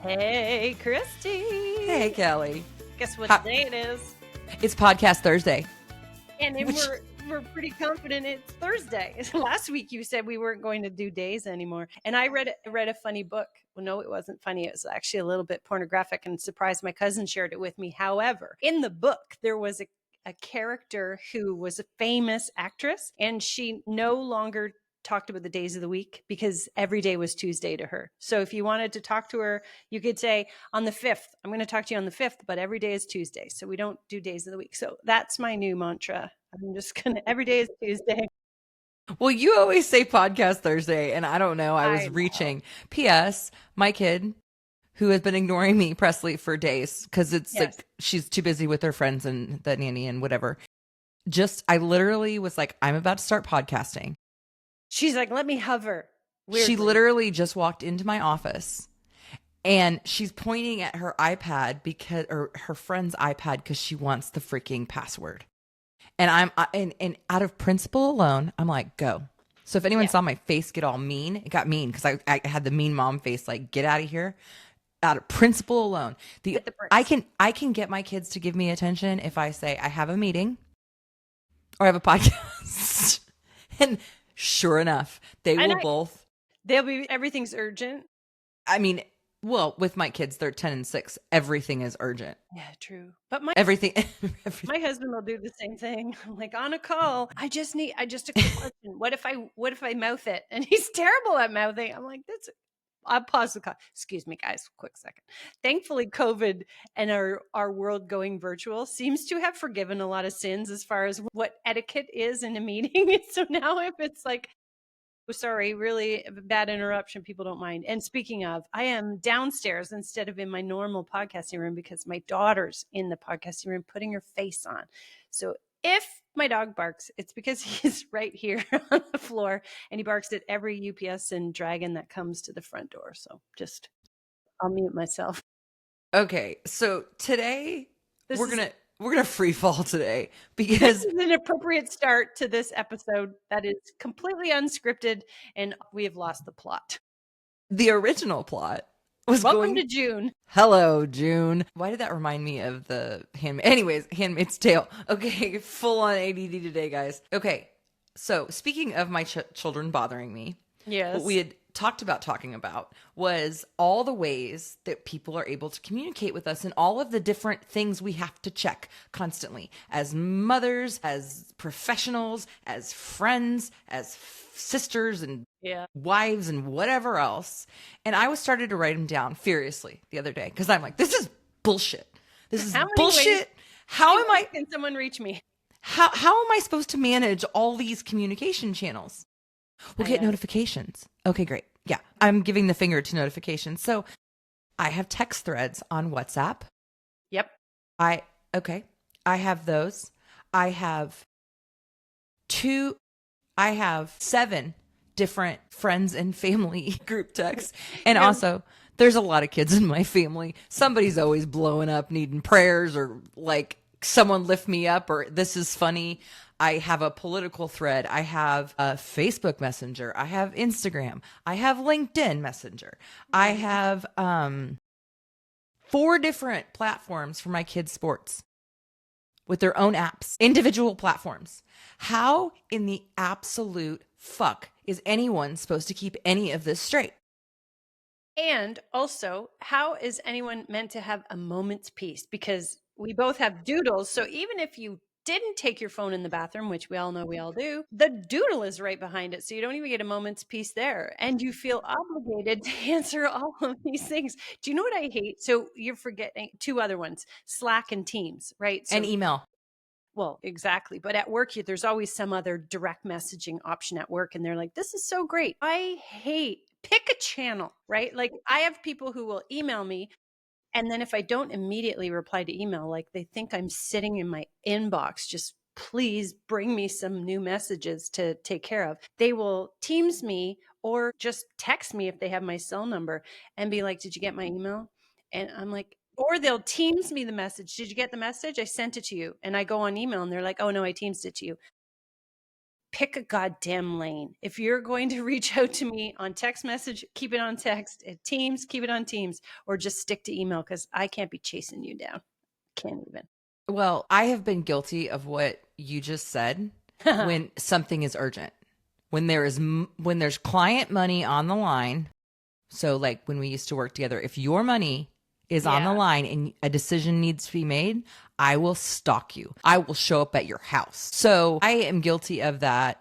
Hey, Christy. Hey, Kelly. Guess what day it is? It's Podcast Thursday. And then we're pretty confident it's Thursday. Last week you said we weren't going to do days anymore. And I read a funny book. Well, no, it wasn't funny. It was actually a little bit pornographic and surprised my cousin shared it with me. However, in the book, there was a character who was a famous actress, and she no longer talked about the days of the week because every day was Tuesday to her. So if you wanted to talk to her, you could say on the 5th, I'm going to talk to you on the 5th, but every day is Tuesday. So we don't do days of the week. So that's my new mantra. I'm just going to, every day is Tuesday. Well, you always say Podcast Thursday, and I don't know. I was reaching. P.S. My kid, who has been ignoring me, Presley, for days because it's like she's too busy with her friends and the nanny and whatever. I literally was like, I'm about to start podcasting. She's like, let me hover. Weirdly. She literally just walked into my office and she's pointing at her iPad or her friend's iPad because she wants the freaking password. And and out of principle alone, I'm like, go. So if anyone saw my face get all mean, it got mean because I had the mean mom face, like, get out of here. Out of principle alone, I can get my kids to give me attention if I say I have a meeting or I have a podcast. And sure enough, they'll be, everything's urgent. I mean, well, with my kids, they're 10 and 6. Everything is urgent. Yeah, true. But everything. My husband will do the same thing. I'm like, on a call. I just a quick question. What if I mouth it? And he's terrible at mouthing. I'm like, I'll pause the call. Excuse me, guys, quick second. Thankfully, COVID and our world going virtual seems to have forgiven a lot of sins as far as what etiquette is in a meeting. So now if it's like, sorry, really bad interruption, people don't mind. And speaking of, I am downstairs instead of in my normal podcasting room because my daughter's in the podcasting room putting her face on. So if my dog barks, it's because he's right here on the floor and he barks at every UPS and Dragon that comes to the front door. So I'll mute myself. Okay. So today we're going to free fall today because this is an appropriate start to this episode that is completely unscripted and we have lost the plot. The original plot was Welcome to June. Hello, June. Why did that remind me of the Handmaid's Tale? Okay, full on ADD today, guys. Okay, so speaking of my children bothering me, yes, what we had talked about talking about was all the ways that people are able to communicate with us and all of the different things we have to check constantly as mothers, as professionals, as friends, as sisters and wives and whatever else. And I started to write them down furiously the other day because I'm like, this is bullshit. This is bullshit. Can someone reach me? How am I supposed to manage all these communication channels? We'll get notifications. Okay, great. Yeah, I'm giving the finger to notifications. So I have text threads on WhatsApp. Yep. I have those. I have 7 different friends and family group texts. And also, there's a lot of kids in my family. Somebody's always blowing up, needing prayers or like someone lift me up or this is funny. I have a political thread. I have a Facebook Messenger. I have Instagram. I have LinkedIn Messenger. I have 4 different platforms for my kids' sports with their own apps, individual platforms. How in the absolute fuck is anyone supposed to keep any of this straight? And also, how is anyone meant to have a moment's peace? Because we both have doodles. So even if you didn't take your phone in the bathroom, which we all know we all do, the doodle is right behind it. So you don't even get a moment's peace there. And you feel obligated to answer all of these things. Do you know what I hate? So you're forgetting 2 other ones, Slack and Teams, right? And email. Well, exactly. But at work, there's always some other direct messaging option at work. And they're like, this is so great. I hate, pick a channel, right? Like I have people who will email me. And then if I don't immediately reply to email, like they think I'm sitting in my inbox, just please bring me some new messages to take care of. They will Teams me or just text me if they have my cell number and be like, did you get my email? And I'm like, or they'll Teams me the message. Did you get the message? I sent it to you. And I go on email and they're like, oh no, I Teamsed it to you. pick a goddamn lane. If you're going to reach out to me on text message, keep it on text. At Teams, keep it on Teams, or just stick to email because I can't be chasing you down. Can't even. Well, I have been guilty of what you just said when something is urgent. When there's client money on the line. So like when we used to work together, if your money is on the line and a decision needs to be made, I will stalk you. I will show up at your house. So I am guilty of that.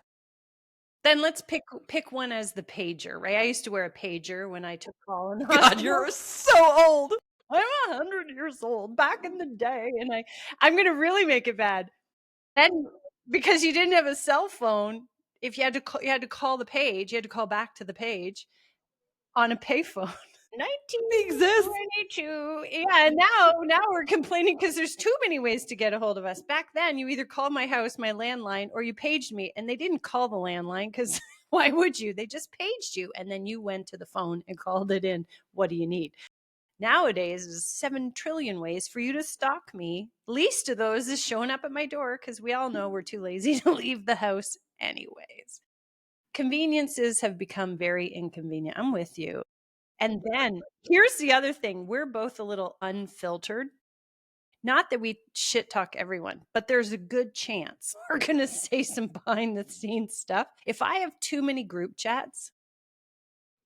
Then let's pick one as the pager, right? I used to wear a pager when I took call in the God, hospital. you're so old. I'm 100 years old back in the day, and I'm going to really make it bad. Then because you didn't have a cell phone, if you had to call the page, you had to call back to the page on a payphone. 1922. Yeah, and now we're complaining because there's too many ways to get a hold of us. Back then, you either called my house, my landline, or you paged me, and they didn't call the landline because why would you? They just paged you, and then you went to the phone and called it in. What do you need? Nowadays, there's 7 trillion ways for you to stalk me. Least of those is showing up at my door because we all know we're too lazy to leave the house anyways. Conveniences have become very inconvenient. I'm with you. And then here's the other thing. We're both a little unfiltered. Not that we shit talk everyone, but there's a good chance we're going to say some behind the scenes stuff. If I have too many group chats,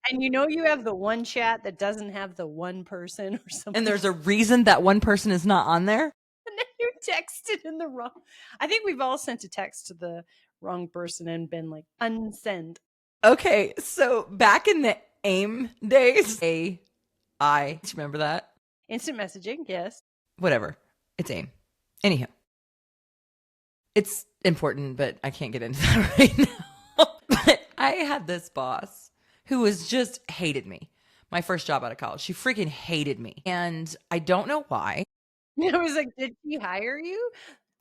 and you have the one chat that doesn't have the one person or something. And there's a reason that one person is not on there. And then you texted in the wrong. I think we've all sent a text to the wrong person and been like, unsend. Okay, so back in the AIM days, AI, remember that? Instant messaging, yes. Whatever. It's AIM. Anyhow. It's important, but I can't get into that right now. But I had this boss who just hated me. My first job out of college. She freaking hated me. And I don't know why. I was like, did she hire you?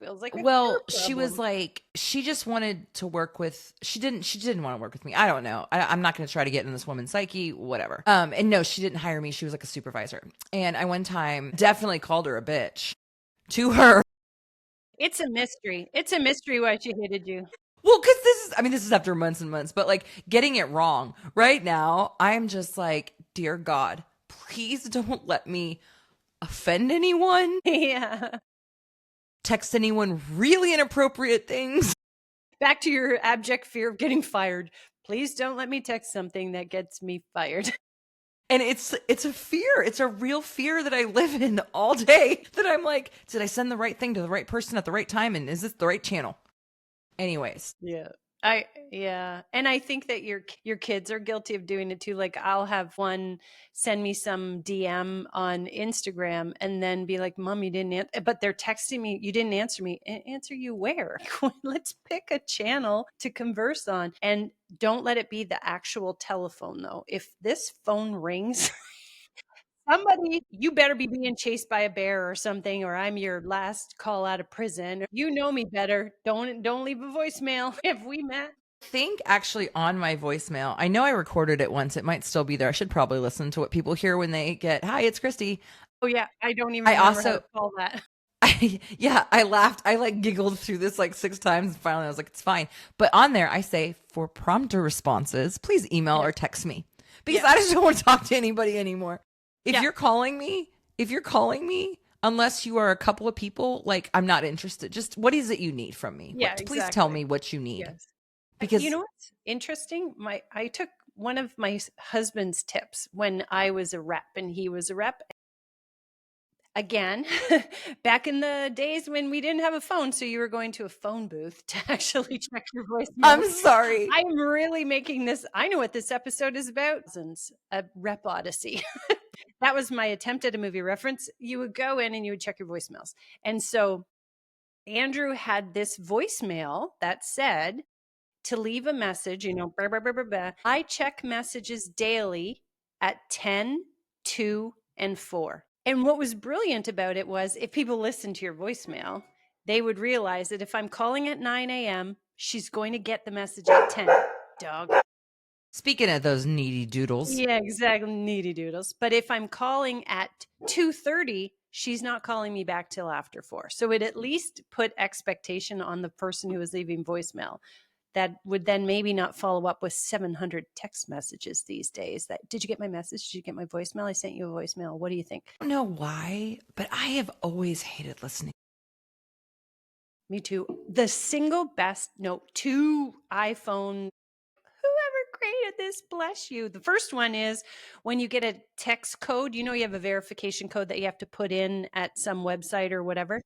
Feels like she was like, she just wanted to work with, she didn't want to work with me. I don't know. I'm not going to try to get in this woman's psyche, whatever. And no, she didn't hire me. She was like a supervisor. And I one time definitely called her a bitch to her. It's a mystery. It's a mystery why she hated you. Well, because this is after months and months, but like getting it wrong right now, I'm just like, dear God, please don't let me offend anyone. Yeah. Text anyone really inappropriate things. Back to your abject fear of getting fired. Please don't let me text something that gets me fired. And it's a fear. It's a real fear that I live in all day, that I'm like, did I send the right thing to the right person at the right time? And is this the right channel? Anyways. Yeah. And I think that your kids are guilty of doing it too. Like I'll have one send me some DM on Instagram and then be like, "Mom, you didn't answer," but they're texting me, "You didn't answer me." Answer you where? Let's pick a channel to converse on, and don't let it be the actual telephone though. If this phone rings, somebody, you better be being chased by a bear or something, or I'm your last call out of prison. You know me better. Don't leave a voicemail if we met. I think actually on my voicemail, I know I recorded it once. It might still be there. I should probably listen to what people hear when they get, "Hi, it's Christy." Oh yeah, I don't even remember how to call that. I laughed. I like giggled through this like 6 times. And finally, I was like, it's fine. But on there, I say, for prompter responses, please email or text me, because I just don't want to talk to anybody anymore. If you're calling me, unless you are a couple of people, like I'm not interested. Just what is it you need from me? Yeah, Please tell me what you need. Yes. Because you know what's interesting? I took one of my husband's tips when I was a rep and he was a rep. Again, back in the days when we didn't have a phone, so you were going to a phone booth to actually check your voicemail. I'm sorry. I'm really making this. I know what this episode is about. A rep odyssey. That was my attempt at a movie reference. You would go in and you would check your voicemails. And so Andrew had this voicemail that said to leave a message, blah, blah, blah, blah, blah. I check messages daily at 10, 2, and 4. And what was brilliant about it was if people listened to your voicemail, they would realize that if I'm calling at 9 a.m., she's going to get the message at 10. Dog. Speaking of those needy doodles. Yeah, exactly. Needy doodles. But if I'm calling at 2:30, she's not calling me back till after 4. So it at least put expectation on the person who was leaving voicemail. that would then maybe not follow up with 700 text messages these days. That, did you get my message? Did you get my voicemail? I sent you a voicemail. What do you think? I don't know why, but I have always hated listening. Me too. The single best note to iPhone, whoever created this, bless you. The first one is when you get a text code, you have a verification code that you have to put in at some website or whatever.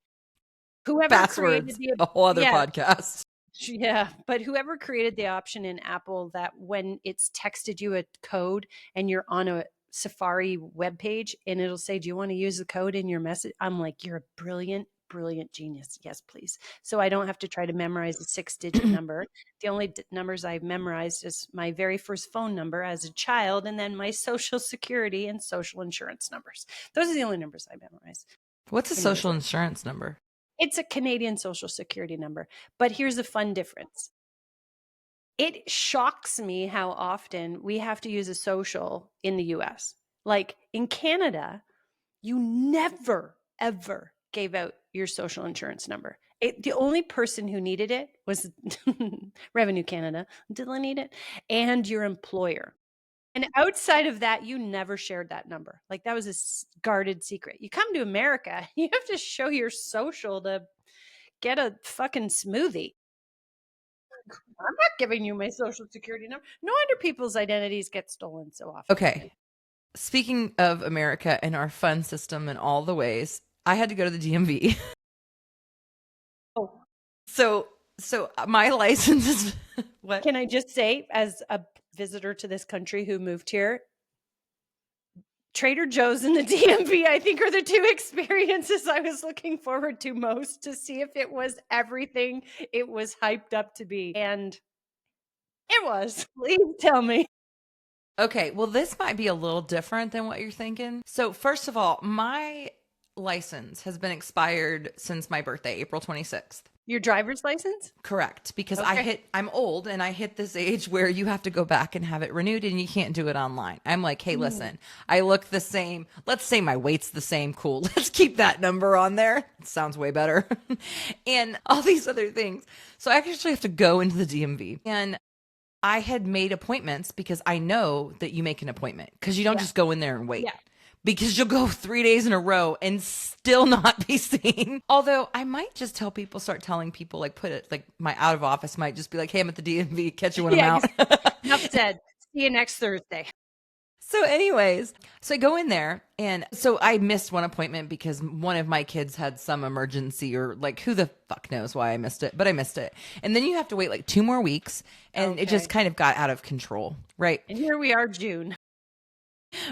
Whoever created Passwords, a whole other yeah, podcast. yeah, but whoever created the option in Apple that when it's texted you a code and you're on a Safari webpage and it'll say, "Do you want to use the code in your message?" I'm like, "You're a brilliant, brilliant genius. Yes, please." So I don't have to try to memorize a 6-digit number. The only numbers I've memorized is my very first phone number as a child, and then my social security and social insurance numbers. Those are the only numbers I memorize. What's a social insurance number? It's a Canadian social security number. But here's a fun difference. It shocks me how often we have to use a social in the US. Like in Canada, you never, ever gave out your social insurance number. The only person who needed it was Revenue Canada. Did they need it? And your employer. And outside of that, you never shared that number. Like that was a guarded secret. You come to America, you have to show your social to get a fucking smoothie. I'm not giving you my social security number. No wonder people's identities get stolen so often. Okay. Speaking of America and our fun system in all the ways, I had to go to the DMV. Oh. So my license is what? Can I just say, as a visitor to this country who moved here, Trader Joe's and the DMV, I think, are the two experiences I was looking forward to most, to see if it was everything it was hyped up to be. And it was. Please tell me. Okay, well, this might be a little different than what you're thinking. So, first of all, my license has been expired since my birthday, April 26th. Your driver's license? Correct, because Okay. I'm old and I hit this age where you have to go back and have it renewed and you can't do it online. I'm like, hey, listen, I look the same. Let's say my weight's the same. Cool. Let's keep that number on there. It sounds way better. And all these other things. So I actually have to go into the DMV. And I had made appointments because I know that you make an appointment because you don't just go in there and wait. Yeah. Because you'll go 3 days in a row and still not be seen. Although I might just tell people, start telling people, like put it, like my out of office might just be like, hey, I'm at the DMV, catch you when I'm out. Enough said. See you next Thursday. So anyways, so I go in there and so I missed one appointment because one of my kids had some emergency or like who the fuck knows why I missed it, but I missed it. And then you have to wait like 2 more weeks and it just kind of got out of control, right? And here we are, June.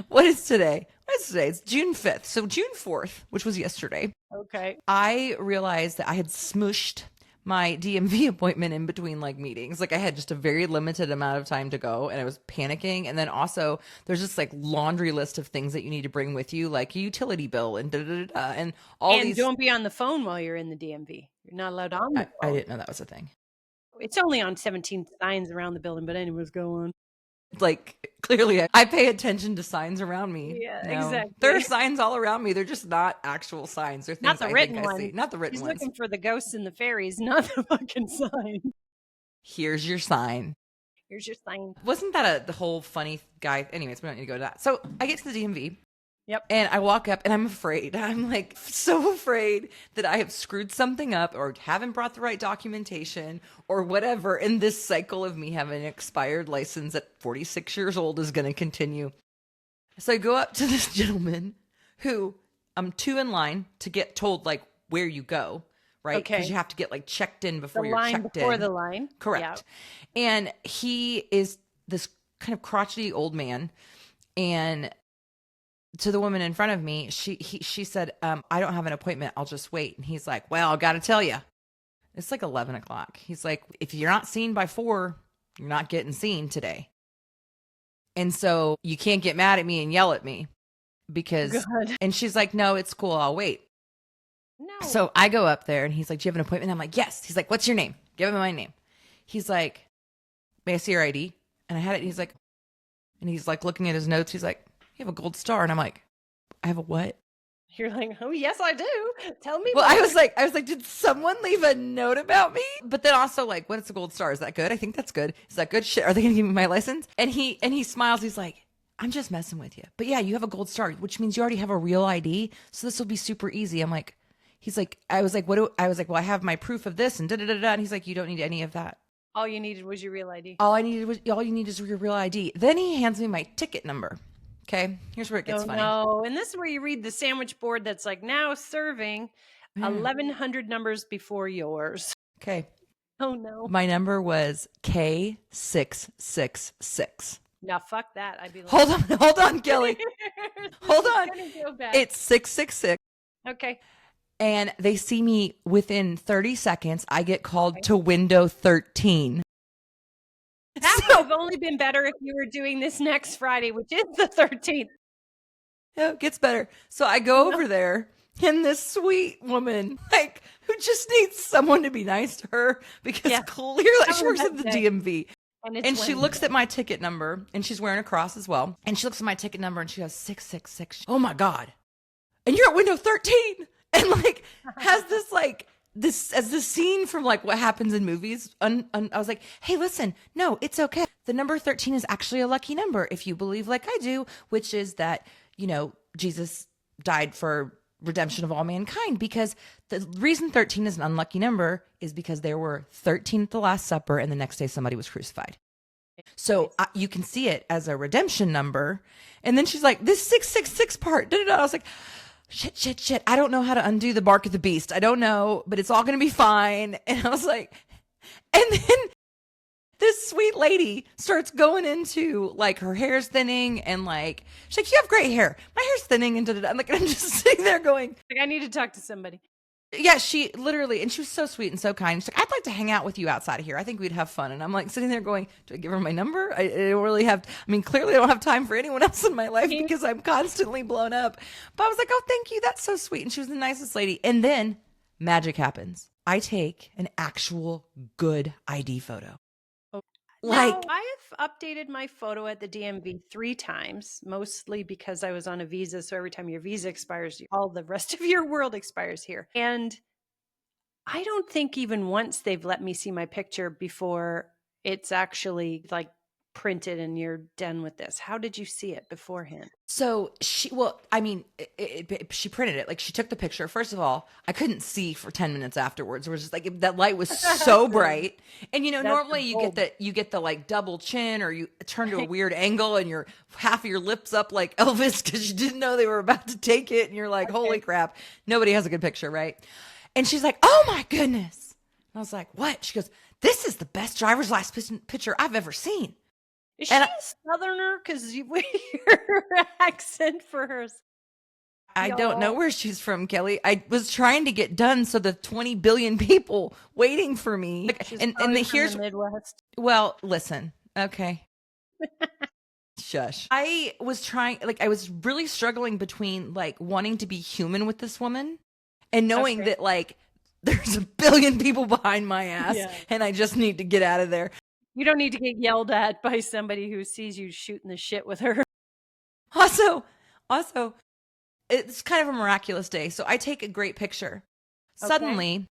What is today? What is today? It's June 5th. So June 4th, which was yesterday, Okay. I realized that I had smooshed my DMV appointment in between like meetings. Like I had just a very limited amount of time to go and I was panicking. And then also there's just like laundry list of things that you need to bring with you, like a utility bill and and all and these. Don't be on the phone while you're in the DMV. You're not allowed on the phone. I didn't know that was a thing. It's only on 17 signs around the building, but anyways, go on. Like clearly I pay attention to signs around me. Yeah, exactly. There are signs all around me. They're just not actual signs. They're things Not the I written think I one. see. Not the written He's ones. looking for the ghosts and the fairies, not the fucking sign. Here's your sign. Here's your sign. Wasn't that the whole funny guy? Anyways, we don't need to go to that. So I get to the DMV. Yep. And I walk up and I'm afraid. I'm like so afraid that I have screwed something up or haven't brought the right documentation or whatever. And this cycle of me having an expired license at 46 years old is going to continue. So I go up to this gentleman who I'm 2 in line to get told like where you go, right? Okay. Because you have to get like checked in before The you're line checked before in. the line. Correct. Yeah. And he is this kind of crotchety old man. And to the woman in front of me, she said, I don't have an appointment. I'll just wait. And he's like, well, I got to tell you, it's like 11 o'clock. He's like, if you're not seen by 4, you're not getting seen today. And so you can't get mad at me and yell at me because, God. and she's like, no, it's cool. I'll wait. No. So I go up there and he's like, do you have an appointment? I'm like, yes. He's like, what's your name? Give him my name. He's like, may I see your ID? And I had it. And he's like looking at his notes. He's like, you have a gold star. And I'm like, I have a what? You're like, "Oh, yes, I do. Tell me Well, more." I was like, did someone leave a note about me? But then also like, what is a gold star? Is that good? I think that's good. Is that good? Shit, are they gonna give me my license? And he smiles. He's like, I'm just messing with you. But yeah, you have a gold star, which means you already have a real ID. So this will be super easy. I'm like, he's like, I was like, I was like, well, I have my proof of this and da da da da. And he's like, you don't need any of that. All you needed was your real ID. All you need is your real ID. Then he hands me my ticket number. Okay, here's where it gets Oh, funny. no, and this is where you read the sandwich board that's like, "Now serving Yeah. 1,100 numbers before yours." Okay, Oh, no. my number was K666. Now fuck that. I'd be like, Hold on, Kelly. Hold on. gonna go back. It's 666. Okay. And they see me within 30 seconds. I get called to window 13. That So- would have only been better if you were doing this next Friday, which is the 13th. Yeah, it gets better. So I go over there, and this sweet woman, like, who just needs someone to be nice to her because Yeah. clearly Have she a works at nice the day. DMV. And And she looks at my ticket number, and she's wearing a cross as well. And she looks at my ticket number, and she goes, 666. Oh my God. And you're at window 13. And like, has this like, this as the scene from like what happens in movies. I was like, hey, listen, no, it's okay. The number 13 is actually a lucky number if you believe like I do, which is that, you know, Jesus died for redemption of all mankind, because the reason 13 is an unlucky number is because there were 13 at the Last Supper and the next day somebody was crucified. So you can see it as a redemption number. And then she's like, this 666 part. Da, da, da. I was like, shit. I don't know how to undo the bark of the beast. I don't know, but it's all going to be fine. And I was like, and then this sweet lady starts going into like her hair's thinning and like, she's like, you have great hair. My hair's thinning and da, da, da. I'm like, I'm just sitting there going, like, I need to talk to somebody. yeah, she literally, and she was so sweet and so kind. She's like, I'd like to hang out with you outside of here. I think we'd have fun. And I'm like sitting there going, do I give her my number? I don't really have, I mean, clearly I don't have time for anyone else in my life because I'm constantly blown up. But I was like, oh, thank you. That's so sweet. And she was the nicest lady. And then magic happens. I take an actual good ID photo. Like, now, I have updated my photo at the DMV 3 times, mostly because I was on a visa. So every time your visa expires, all the rest of your world expires here. And I don't think even once they've let me see my picture before it's actually like printed and you're done with this. How did you see it beforehand? so she printed it. Like, she took the picture. First of all, I couldn't see for 10 minutes afterwards. It was just like, that light was so bright. And you know, That's normally the you get the like double chin, or you turn to a weird angle and you're half of your lips up like Elvis because you didn't know they were about to take it. And you're like, holy crap. Nobody has a good picture, right? And she's like, oh my goodness. And I was like, what? She goes, this is the best driver's license picture I've ever seen. Is she And a Southerner? Because your accent for hers. I don't know where she's from, Kelly. I was trying to get done so the 20 billion people waiting for me. She's And probably here's, from the Midwest. well, listen, okay. Shush. I was trying, like, I was really struggling between like wanting to be human with this woman and knowing Okay. that like there's a billion people behind my ass Yeah. and I just need to get out of there. You don't need to get yelled at by somebody who sees you shooting the shit with her. Also, it's kind of a miraculous day. So I take a great picture. Okay. Suddenly,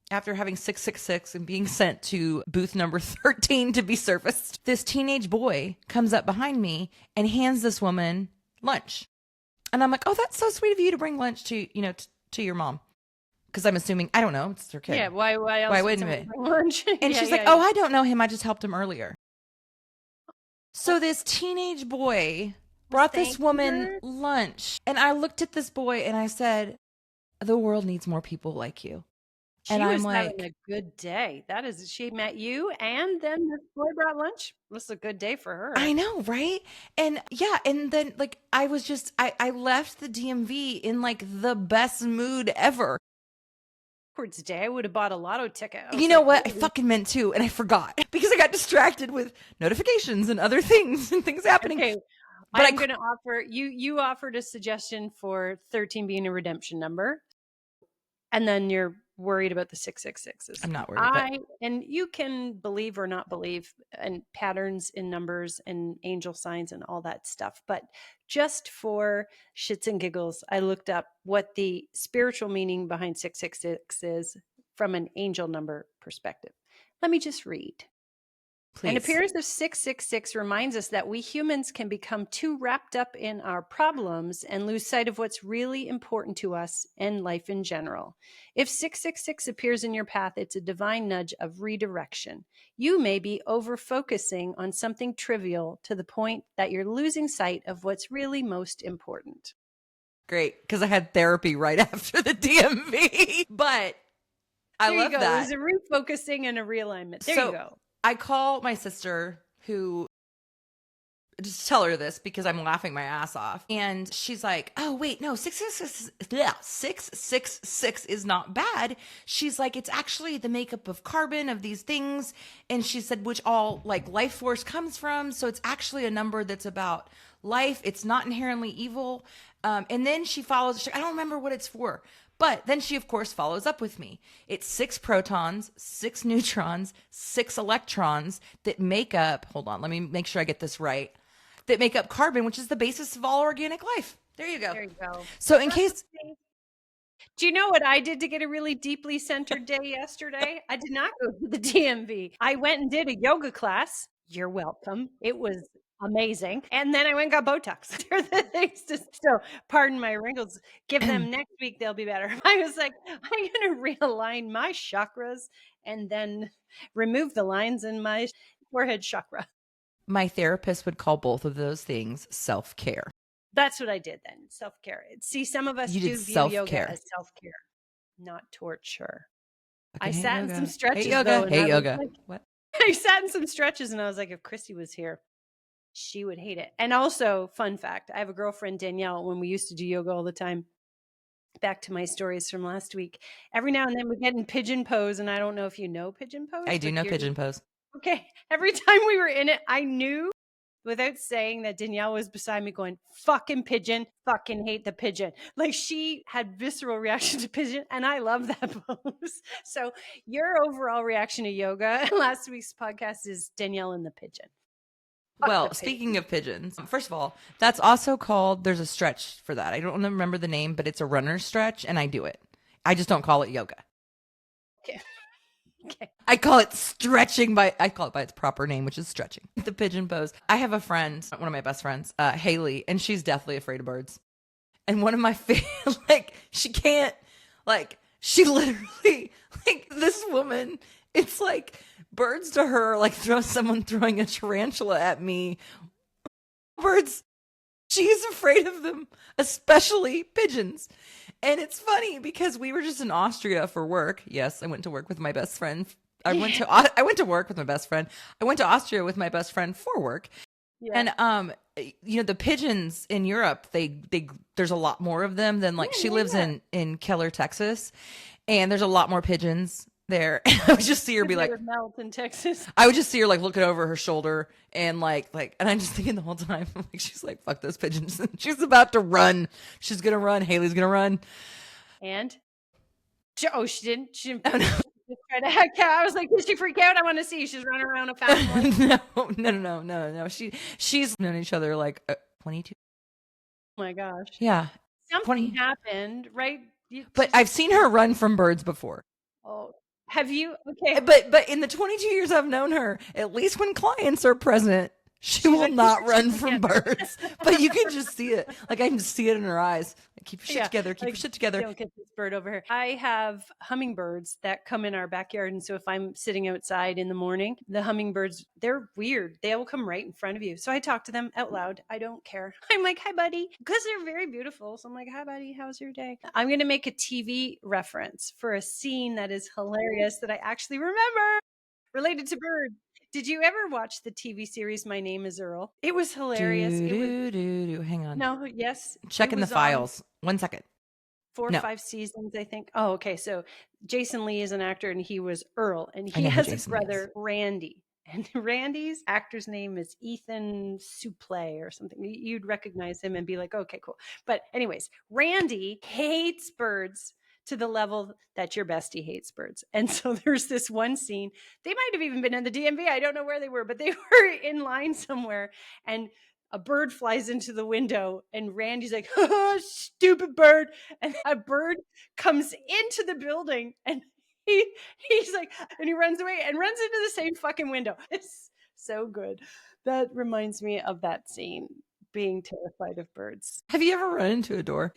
after having 666 and being sent to booth number 13 to be serviced, this teenage boy comes up behind me and hands this woman lunch. And I'm like, oh, that's so sweet of you to bring lunch to, you know, to your mom. Because I'm assuming, I don't know, it's her kid. Yeah, why else Why would wouldn't somebody it? bring lunch? And Yeah, she's yeah, like, yeah. oh, I don't know him. I just helped him earlier. So this teenage boy brought this thanking woman her? lunch. And I looked at this boy and I said, the world needs more people like you. She And I'm was having like, a good day. That is, she met you, and then this boy brought lunch. It was a good day for her. I know, right? And yeah, and then like I was just I left the DMV in like the best mood ever. Backwards day, I would have bought a lotto ticket. I was You know like, what? I "Ooh." fucking meant to, and I forgot because I got distracted with notifications and other things and things happening. Okay, But I'm going to offer you. You offered a suggestion for 13 being a redemption number, and then your worried about the 666s. I'm not worried. And you can believe or not believe in patterns in numbers and angel signs and all that stuff. But just for shits and giggles, I looked up what the spiritual meaning behind 666 is from an angel number perspective. Let me just read. An Please. appearance of 666 reminds us that we humans can become too wrapped up in our problems and lose sight of what's really important to us and life in general. If 666 appears in your path, it's a divine nudge of redirection. You may be over focusing on something trivial to the point that you're losing sight of what's really most important. Great, because I had therapy right after the DMV. But I There you love go. that. It was a refocusing and a realignment. There you go. I call my sister, who, just tell her this because I'm laughing my ass off. And she's like, oh, wait, no, 666 is not bad. She's like, it's actually the makeup of carbon of these things. And she said, which all like life force comes from. So it's actually a number that's about life. It's not inherently evil. And then she follows, I don't remember what it's for. But then she, of course, follows up with me. It's 6 protons, 6 neutrons, 6 electrons that make up, hold on, let me make sure I get this right, that make up carbon, which is the basis of all organic life. There you go. There you go. So in case... Do you know what I did to get a really deeply centered day yesterday? I did not go to the DMV. I went and did a yoga class. You're welcome. It was amazing. And then I went and got Botox. So pardon my wrinkles. Give them next week, they'll be better. I was like, I'm going to realign my chakras and then remove the lines in my forehead chakra. My therapist would call both of those things self-care. That's what I did then. Self-care. See, some of us do view yoga as self-care, not torture. I sat in some stretches. Hey, yoga. Hey, yoga. What? I sat in some stretches and I was like, if Christy was here, she would hate it. And also, fun fact, I have a girlfriend, Danielle, when we used to do yoga all the time. Back to my stories from last week. Every now and then we get in pigeon pose, and I don't know if you know pigeon pose. I do know pigeon pose. Okay. Every time we were in it, I knew without saying that Danielle was beside me going, fucking pigeon, fucking hate the pigeon. Like she had visceral reaction to pigeon, and I love that pose. So your overall reaction to yoga last week's podcast is Danielle and the pigeon. Well, speaking of pigeons, first of all, that's also called, there's a stretch for that. I don't remember the name, but it's a runner stretch, and I do it. I just don't call it yoga. Okay. Okay. I call it stretching I call it by its proper name, which is stretching. The pigeon pose. I have a friend, one of my best friends, Haley, and she's deathly afraid of birds. And one of my she can't, she literally, this woman, it's like birds to her, like someone throwing a tarantula at me. Birds, she's afraid of them, especially pigeons. And it's funny because we were just in Austria for work. Yes, I went to work with my best friend. I went to work with my best friend. I went to Austria with my best friend for work. Yeah. And the pigeons in Europe, there's a lot more of them than she lives in Keller, Texas, and there's a lot more pigeons there. And I would just see her be like, melt in Texas. I would just see her looking over her shoulder and and I'm just thinking the whole time, she's like, fuck those pigeons. She's about to run. She's gonna run. Haley's gonna run. And she didn't. She didn't. Oh, no. Try to heck out. I was like, did she freak out? I want to see. She's running around a family. No. She's known each other 22. Oh my gosh. Yeah. Something happened, right? But I've seen her run from birds before. Oh, have you? Okay. But in the 22 years I've known her, at least when clients are present, she will not run from birds. But you can just see it. I can see it in her eyes. Keep your shit together. Keep your shit together. Don't get this bird over here. I have hummingbirds that come in our backyard. And so if I'm sitting outside in the morning, the hummingbirds, they're weird. They will come right in front of you. So I talk to them out loud. I don't care. I'm like, hi, buddy. Because they're very beautiful. So I'm like, hi, buddy. How's your day? I'm going to make a TV reference for a scene that is hilarious that I actually remember related to birds. Did you ever watch the TV series My Name is Earl? It was hilarious. Hang on. No, yes. Checking the files. 1 second. 4 or 5 seasons, I think. Oh, okay. So Jason Lee is an actor and he was Earl. And he has a brother, Randy. And Randy's actor's name is Ethan Suplee or something. You'd recognize him and be like, okay, cool. But anyways, Randy hates birds to the level that your bestie hates birds. And so there's this one scene. They might have even been in the DMV. I don't know where they were, but they were in line somewhere, and a bird flies into the window, and Randy's like, oh, stupid bird. And a bird comes into the building, and he's like, and he runs away and runs into the same fucking window. It's so good. That reminds me of that scene, being terrified of birds. Have you ever run into a door?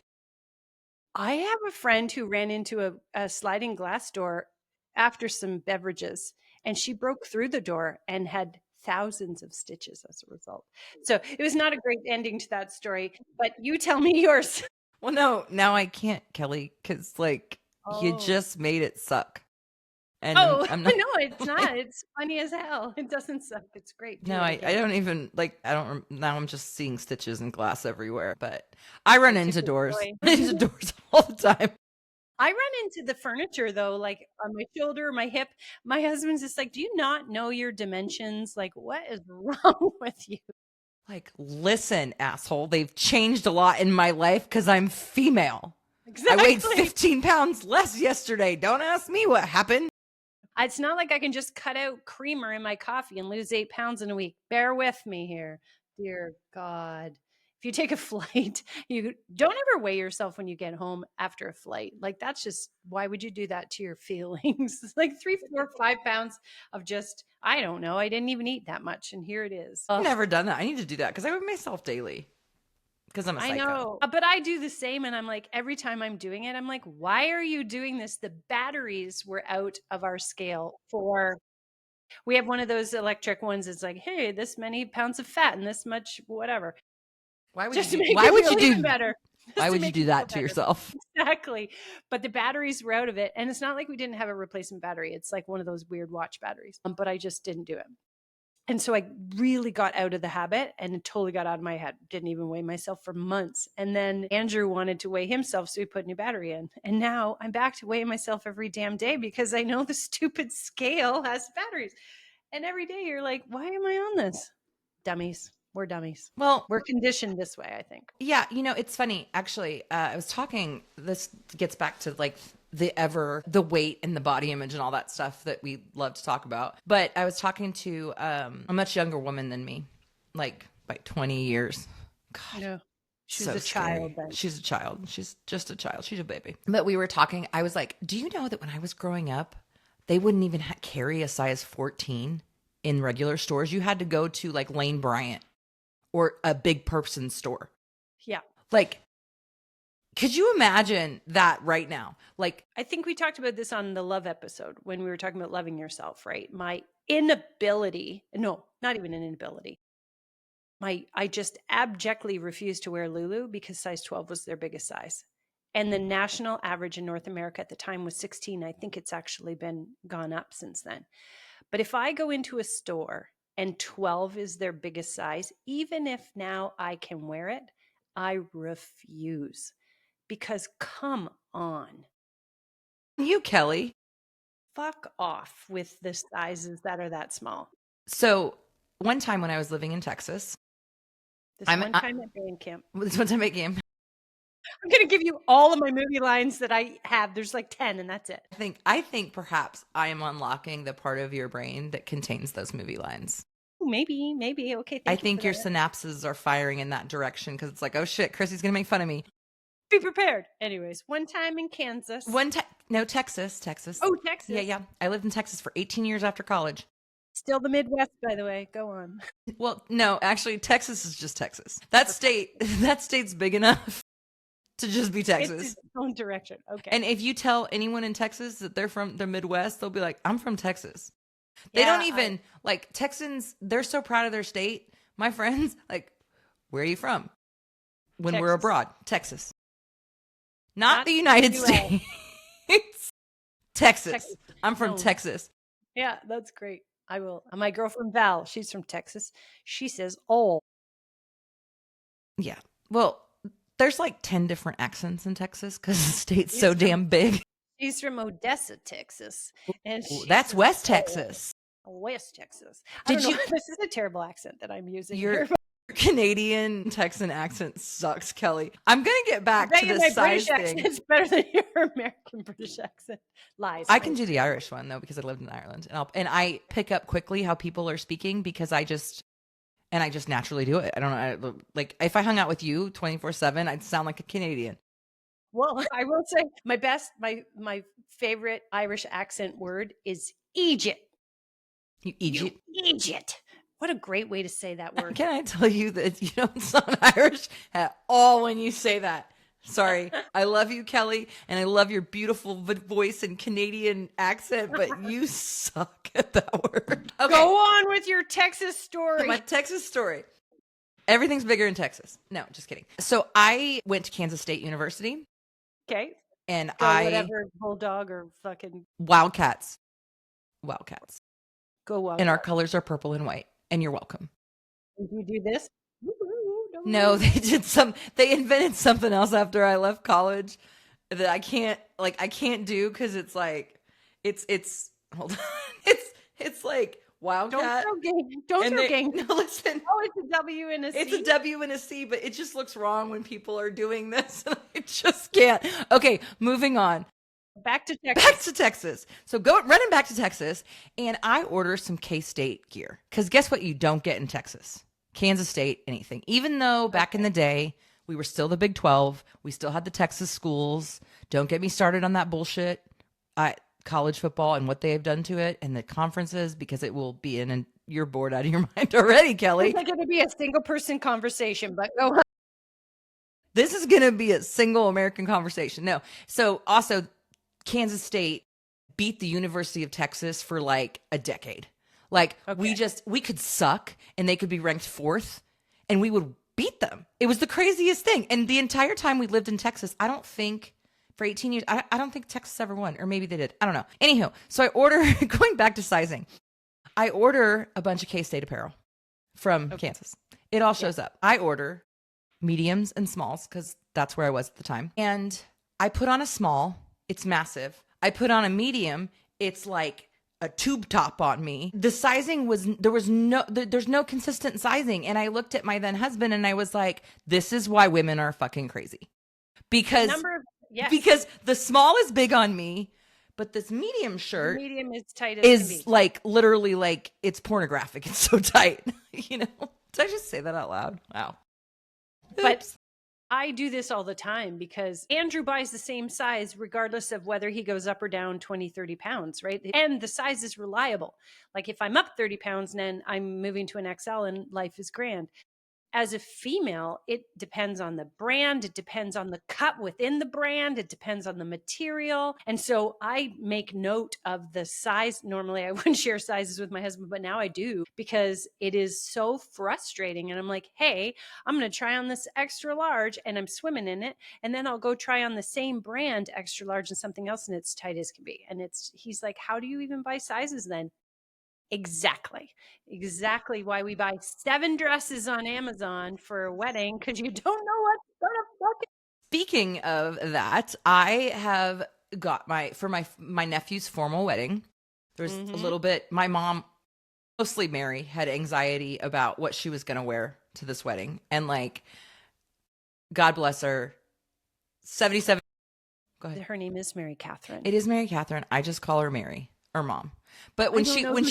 I have a friend who ran into a sliding glass door after some beverages, and she broke through the door and had thousands of stitches as a result. So it was not a great ending to that story, but you tell me yours. Well, no, now I can't, Kelly, because like you Oh. just made it suck. And Oh, I'm not. no, it's not. It's funny as hell. It doesn't suck. It's great. No, Do it I again. don't even like. I don't. Now I'm just seeing stitches and glass everywhere. But I run It's a into good doors, joy. into doors all the time. I run into the furniture though, like on my shoulder, my hip. My husband's just like, "Do you not know your dimensions? Like, what is wrong with you?" Like, listen, asshole. They've changed a lot in my life because I'm female. I weighed Exactly. 15 pounds less yesterday. Don't ask me what happened. It's not like I can just cut out creamer in my coffee and lose 8 pounds in a week. Bear with me here. Dear God. If you take a flight, you don't ever weigh yourself when you get home after a flight. Like, that's just, why would you do that to your feelings? It's like 3, 4, 5 pounds of just, I don't know. I didn't even eat that much. And here it is. I've Ugh. never done that. I need to do that because I weigh myself daily because I'm a I psycho. know, but I do the same. And I'm like, every time I'm doing it, I'm like, why are you doing this? The batteries were out of our scale for, we have one of those electric ones. It's like, hey, this many pounds of fat and this much whatever. Why would Just you to do? make Why it would feel you even do? better. Why Just to would you make do it feel that to better. yourself? Exactly. But the batteries were out of it. And it's not like we didn't have a replacement battery. It's like one of those weird watch batteries. But I just didn't do it. And so I really got out of the habit and it totally got out of my head. Didn't even weigh myself for months. And then Andrew wanted to weigh himself, so he put a new battery in. And now I'm back to weighing myself every damn day because I know the stupid scale has batteries. And every day you're like, why am I on this? Dummies. We're dummies. Well, We're conditioned this way, I think. yeah, it's funny. Actually, I was talking, this gets back to like the weight and the body image and all that stuff that we love to talk about. But I was talking to a much younger woman than me, like by 20 years. God. No. She's So a child scary. then. She's a child. She's just a child. She's a baby. But we were talking. I was like, do you know that when I was growing up, they wouldn't even carry a size 14 in regular stores? You had to go to like Lane Bryant or a big person store. Yeah. Like, could you imagine that right now? Like, I think we talked about this on the love episode when we were talking about loving yourself, right? My inability, no, not even an inability. I just abjectly refused to wear Lulu because size 12 was their biggest size. And the national average in North America at the time was 16. I think it's actually been gone up since then. But if I go into a store and 12 is their biggest size, even if now I can wear it, I refuse. Because come on, you, Kelly. fuck off with the sizes that are that small. So one time when I was living in Texas, This one time at band camp. this one time at game, I'm going to give you all of my movie lines that I have. There's like 10 and that's it. I think perhaps I am unlocking the part of your brain that contains those movie lines. Maybe. Okay. I You think for your that. synapses are firing in that direction because it's like, oh shit, Chrissy's gonna make fun of me. Be prepared. Anyways, one time in Kansas. Texas. Oh, Texas. Yeah. I lived in Texas for 18 years after college. Still the Midwest, by the way. Go on. Well, no, actually, Texas is just Texas. That state's big enough to just be Texas. It's its own direction. Okay. And if you tell anyone in Texas that they're from the Midwest, they'll be like, I'm from Texas. They Yeah, don't even, like, Texans, they're so proud of their state. My friends, like, where are you from? When we're Texas. abroad, Texas. Not the the United US. States. Texas. Texas. I'm from No. Texas. Yeah, that's great. I will. My girlfriend Val, she's from Texas. She says, oh. Yeah. Well, there's like 10 different accents in Texas because the state's She's so from- damn big. She's from Odessa, Texas. And she That's says, West "Oh, Texas. West Texas. Did I don't you- know. This is a terrible accent that I'm using You're here. Canadian Texan accent sucks, Kelly. I'm going to get back I bet to you the my size British thing. accent's better than your American British accent. Lies. I can do the Irish one though because I lived in Ireland, and I pick up quickly how people are speaking because I just naturally do it. I don't know, like if I hung out with you 24/7, I'd sound like a Canadian. Well, I will say my favorite Irish accent word is Egypt. You Egypt. Egypt. What a great way to say that word. Can I tell you that you don't sound Irish at all when you say that? Sorry. I love you, Kelly, and I love your beautiful voice and Canadian accent, but you suck at that word. Okay. Go on with your Texas story. My Texas story. Everything's bigger in Texas. No, just kidding. So I went to Kansas State University. Okay. And Go whatever, bulldog or fucking Wildcats. Go Wildcats. And our colors are purple and white. And you're welcome. Did you do this? No, they invented something else after I left college that I can't do because it's like it's hold on. It's like Wildcat. Don't throw gang. No, listen. Oh, it's a W and a C. It's a W and a C, but it just looks wrong when people are doing this. And I just can't. Okay, moving on. Back to Texas. So running back to Texas, and I order some K-State gear. Because guess what you don't get in Texas? Kansas State, anything. Even though back in the day, we were still the Big 12. We still had the Texas schools. Don't get me started on that bullshit. College football and what they have done to it and the conferences, because it will be and you're bored out of your mind already, Kelly. It's not going to be a single person conversation, but go on. This is going to be a single American conversation. No. So also Kansas State beat the University of Texas for like a decade. Like we could suck and they could be ranked 4th and we would beat them. It was the craziest thing. And the entire time we lived in Texas, I don't think for 18 years, I don't think Texas ever won, or maybe they did. I don't know. Anywho, so I order, going back to sizing, I order a bunch of K-State apparel from Kansas. It all shows up. I order mediums and smalls because that's where I was at the time. And I put on a small. It's massive. I put on a medium. It's like a tube top on me. The sizing there's no consistent sizing. And I looked at my then husband and I was like, this is why women are fucking crazy. Because the small is big on me, but this medium shirt is tight is like literally like it's pornographic. It's so tight. You know? Did I just say that out loud? Wow. But I do this all the time because Andrew buys the same size regardless of whether he goes up or down 20, 30 pounds, right? And the size is reliable. Like if I'm up 30 pounds, then I'm moving to an XL and life is grand. As a female, it depends on the brand. It depends on the cut within the brand. It depends on the material. And so I make note of the size. Normally I wouldn't share sizes with my husband, but now I do because it is so frustrating. And I'm like, hey, I'm going to try on this extra large and I'm swimming in it. And then I'll go try on the same brand, extra large and something else. And it's tight as can be. And he's like, how do you even buy sizes then? Exactly why we buy 7 dresses on Amazon for a wedding, because you don't know what's gonna fucking. Speaking of that, I have got my nephew's formal wedding. There's a little bit. My mom, mostly Mary, had anxiety about what she was going to wear to this wedding, and like, God bless her, 77. Go ahead. Her name is Mary Catherine. It is Mary Catherine. I just call her Mary or Mom. But when she when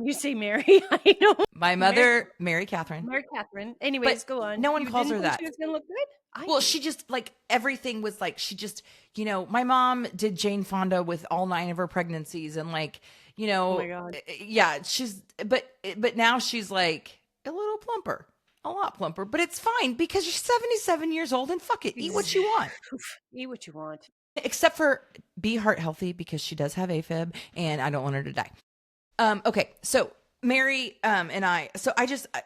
you say Mary, I know my mother, Mary Catherine. Mary Catherine. Anyways, go on. No one calls her that. She was gonna look good. Well, she just like everything was like she just my mom did Jane Fonda with all 9 of her pregnancies and like oh my God. Yeah, she's but now she's like a little plumper. A lot plumper, but it's fine because you're 77 years old and fuck it, eat what you want. Eat what you want. Except for be heart healthy because she does have AFib and I don't want her to die. Okay, so Mary and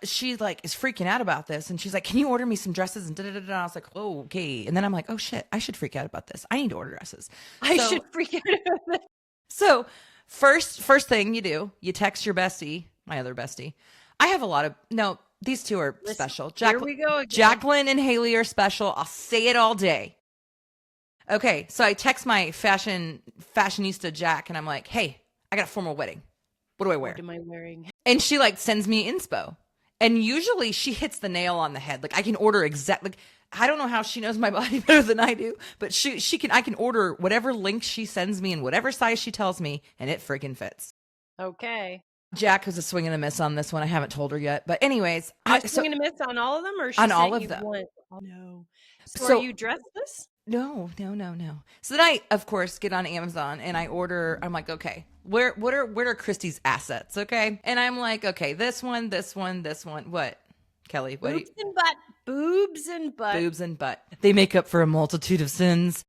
she like is freaking out about this and she's like, can you order me some dresses? And I was like, oh, okay. And then I'm like, oh shit, I should freak out about this. I need to order dresses. I should freak out about this. So first thing you do, you text your bestie, my other bestie. I have a lot of these two are special. Here we go again. Jacqueline and Haley are special. I'll say it all day. Okay, so I text my fashionista Jack, and I'm like, "Hey, I got a formal wedding. What do I wear?" What am I wearing? And she like sends me inspo, And usually she hits the nail on the head. Like I can order exactly. Like, I don't know how she knows my body better than I do, but I can order whatever link she sends me in whatever size she tells me, and it freaking fits. Okay. Jack was a swing and a miss on this one. I haven't told her yet, but anyways, You're swinging a miss on all of them, or she on sent all of you them. one? Oh, no. So So are you dressless? No. So then I, of course, get on Amazon and I order. I'm like, okay, what are Christy's assets? Okay, and I'm like, okay, this one. What, Kelly? What? Boobs and butt. Boobs and butt. Boobs and butt. They make up for a multitude of sins.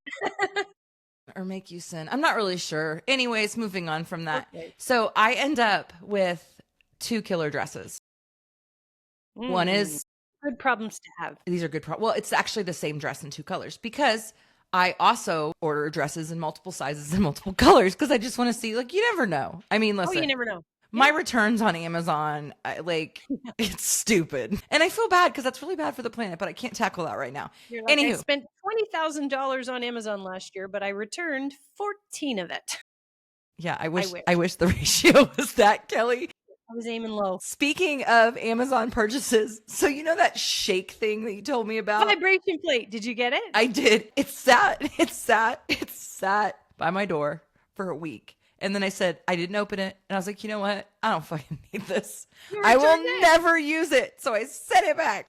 Or make you sin. I'm not really sure. Anyways, moving on from that. Okay. So I end up with 2 killer dresses. One is good problems to have. These are good. Well, it's actually the same dress in 2 colors because I also order dresses in multiple sizes and multiple colors because I just want to see. Like, you never know. I mean, listen. Oh, you never know. My returns on Amazon, it's stupid. And I feel bad because that's really bad for the planet, but I can't tackle that right now. You're like, I spent $20,000 on Amazon last year, but I returned 14 of it. Yeah, I wish the ratio was that, Kelly. I was aiming low. Speaking of Amazon purchases, so you know that shake thing that you told me about? Vibration plate. Did you get it? I did. It sat by my door for a week. And then I said, I didn't open it. And I was like, you know what? I don't fucking need this. I will never use it. So I sent it back.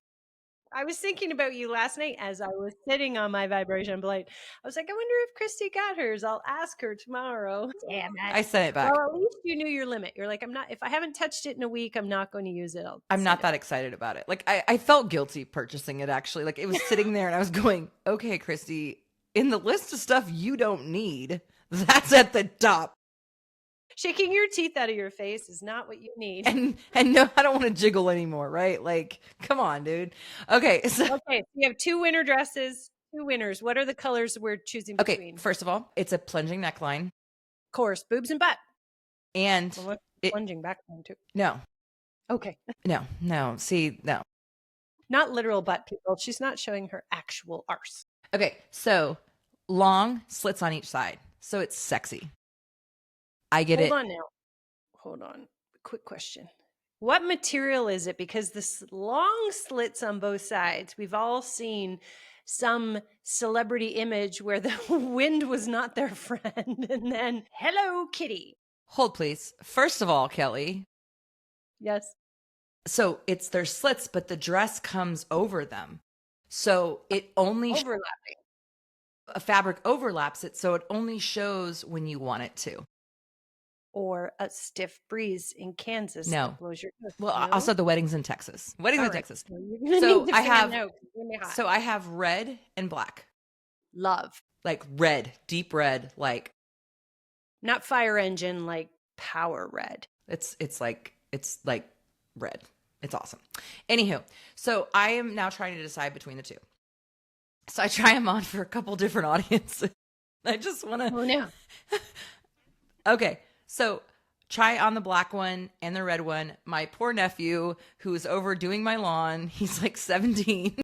I was thinking about you last night as I was sitting on my vibration plate. I was like, I wonder if Christy got hers. I'll ask her tomorrow. Damn it. I sent it back. Well, at least you knew your limit. You're like, if I haven't touched it in a week, I'm not going to use it. I'm not that excited about it. Like, I felt guilty purchasing it, actually. Like, it was sitting there and I was going, okay, Christy, in the list of stuff you don't need, that's at the top. Shaking your teeth out of your face is not what you need. And no, I don't want to jiggle anymore, right? Like, come on, dude. Okay. So you have 2 winter dresses, 2 winners. What are the colors we're choosing between? Okay, first of all, it's a plunging neckline. Of course, boobs and butt. And plunging backline too. No. Okay. No. See, no. Not literal butt, people. She's not showing her actual arse. Okay, so long slits on each side. So it's sexy. I get it. Hold on. Quick question. What material is it? Because this long slits on both sides, we've all seen some celebrity image where the wind was not their friend. And then, hello, kitty. Hold, please. First of all, Kelly. Yes. So it's their slits, but the dress comes over them. So it only... Overlapping. A fabric overlaps it, so it only shows when you want it to. Or a stiff breeze in Kansas that blows your nose. Well, also the weddings in Texas. Texas. So I have red and black. Love. Like red, deep red, like not fire engine, like power red. It's like red. It's awesome. Anywho, so I am now trying to decide between the 2. So I try them on for a couple different audiences. I just want to. Oh no. Okay. So try on the black one and the red one. My poor nephew, who is over doing my lawn, he's like 17.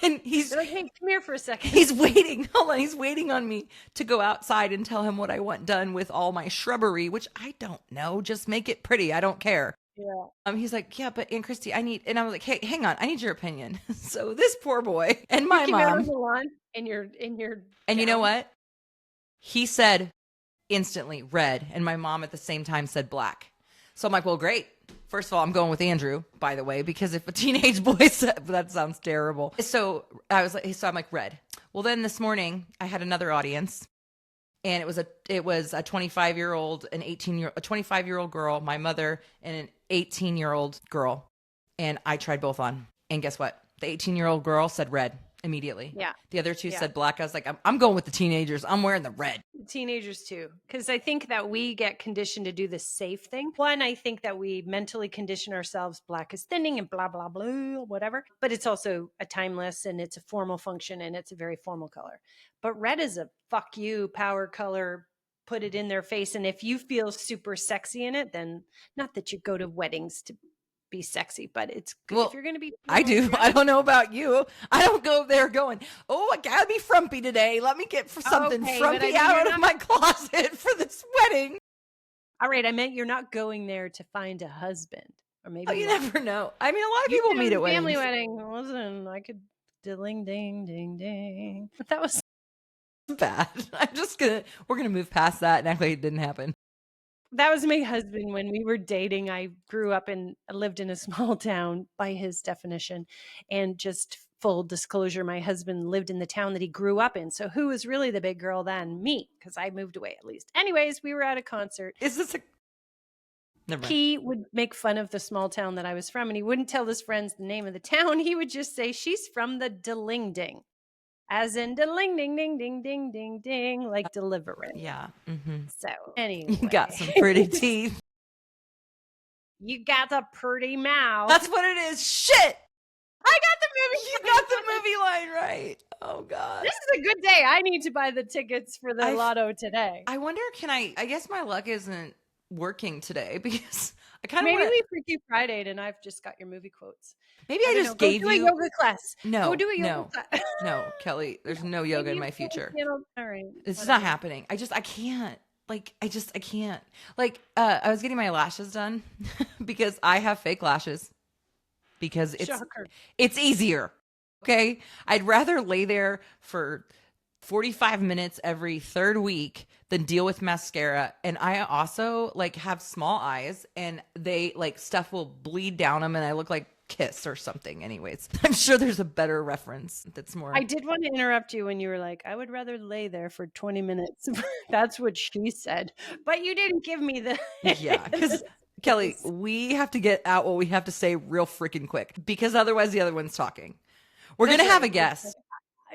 And he's like, hey, come here for a second. He's waiting. Hold on. He's waiting on me to go outside and tell him what I want done with all my shrubbery, which I don't know. Just make it pretty. I don't care. Yeah. He's like, yeah, but Aunt Christy, and I was like, hey, hang on. I need your opinion. So this poor boy and my mom. Out on the lawn and you know what? He said instantly red, and my mom at the same time said black. So I'm like, well, great. First of all, I'm going with Andrew, by the way, because if a teenage boy said, that sounds terrible. So I'm like red. Well, then this morning I had another audience, and it was a 25-year-old, a 25-year-old girl, my mother, and an 18-year-old girl. And I tried both on. And guess what? The 18-year-old girl said red immediately. Yeah. The other 2 said black. I was like, I'm going with the teenagers. I'm wearing the red. Teenagers too. Because I think that we get conditioned to do the safe thing. One, I think that we mentally condition ourselves black is thinning and blah, blah, blah, whatever. But it's also a timeless and it's a formal function and it's a very formal color. But red is a fuck you power color. Put it in their face. And if you feel super sexy in it, then not that you go to weddings to be sexy, but it's good if you're going to be. I do. I don't know about you. I don't go there going, oh, I gotta be frumpy today. Let me get something frumpy out of my closet for this wedding. All right. I meant you're not going there to find a husband. or Oh, maybe you luck. never know. I mean, a lot of You people said it meet at was a family weddings. wedding. It wasn't. I could ding ding ding ding. That was Bad. We're gonna move past that and act like it didn't happen. that was my husband when we were dating. I grew up and lived in a small town by his definition. And just full disclosure, my husband lived in the town that he grew up in. So who was really the big girl then? Me, because I moved away at least. Anyways, we were at a concert. Is this a never mind. He would make fun of the small town that I was from, and he wouldn't tell his friends the name of the town. He would just say, "She's from the Delingding," as in deling ding ding ding ding ding ding, like deliverance. Yeah. Mm-hmm. So You got anyway, some pretty teeth. you got a pretty mouth. That's what it is. Shit. I got the movie. You got the movie line right. Oh God. This is a good day. I need to buy the tickets for the lotto today. I wonder, I guess my luck isn't working today because I kind of Maybe want we Freaky Friday and I've just got your movie quotes. maybe I don't just know. gave Go do you a yoga class. no, Go do a yoga no, class. no, Kelly. There's no yoga Maybe in you my can, future. all right. It's not whatever. happening. I can't. Like, I can't. Like, I was getting my lashes done because I have fake lashes because Shocker. it's easier. Okay. I'd rather lay there for 45 minutes every third week than deal with mascara. And I also like have small eyes and they like stuff will bleed down them and I look like Kiss or something. Anyways, I'm sure there's a better reference that's more. I did want to interrupt you when you were like, I would rather lay there for 20 minutes. That's what she said. But you didn't give me the. Yeah, because Kelly, we have to get out what we have to say real freaking quick because otherwise the other one's talking. We're going to have a guest.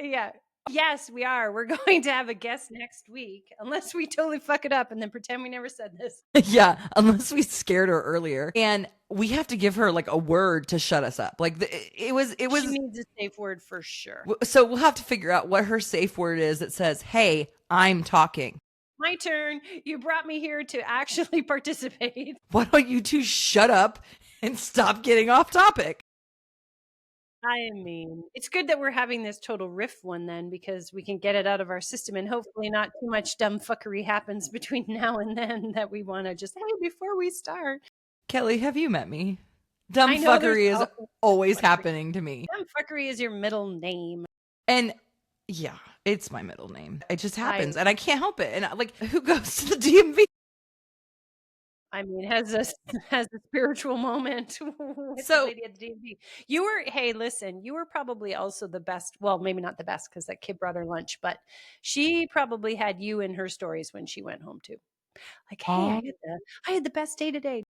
Yeah. Yes, we are. We're going to have a guest next week, unless we totally fuck it up and then pretend we never said this. Yeah, unless we scared her earlier. And we have to give her like a word to shut us up. Like it was. She needs a safe word for sure. So we'll have to figure out what her safe word is that says, "Hey, I'm talking." My turn. You brought me here to actually participate. Why don't you two shut up and stop getting off topic? I mean, it's good that we're having this total riff one then, because we can get it out of our system and hopefully not too much dumb fuckery happens between now and then that we want to just, hey, before we start. Kelly, have you met me? Dumb fuckery is always happening to me. Dumb fuckery is your middle name. And yeah, it's my middle name. It just happens and I can't help it. And like, who goes to the DMV? I mean, has a spiritual moment with the lady at the DMV. You were, hey, listen, you were probably also the best. Well, maybe not the best because that kid brought her lunch, but she probably had you in her stories when she went home too. Like, hey, I had the best day today.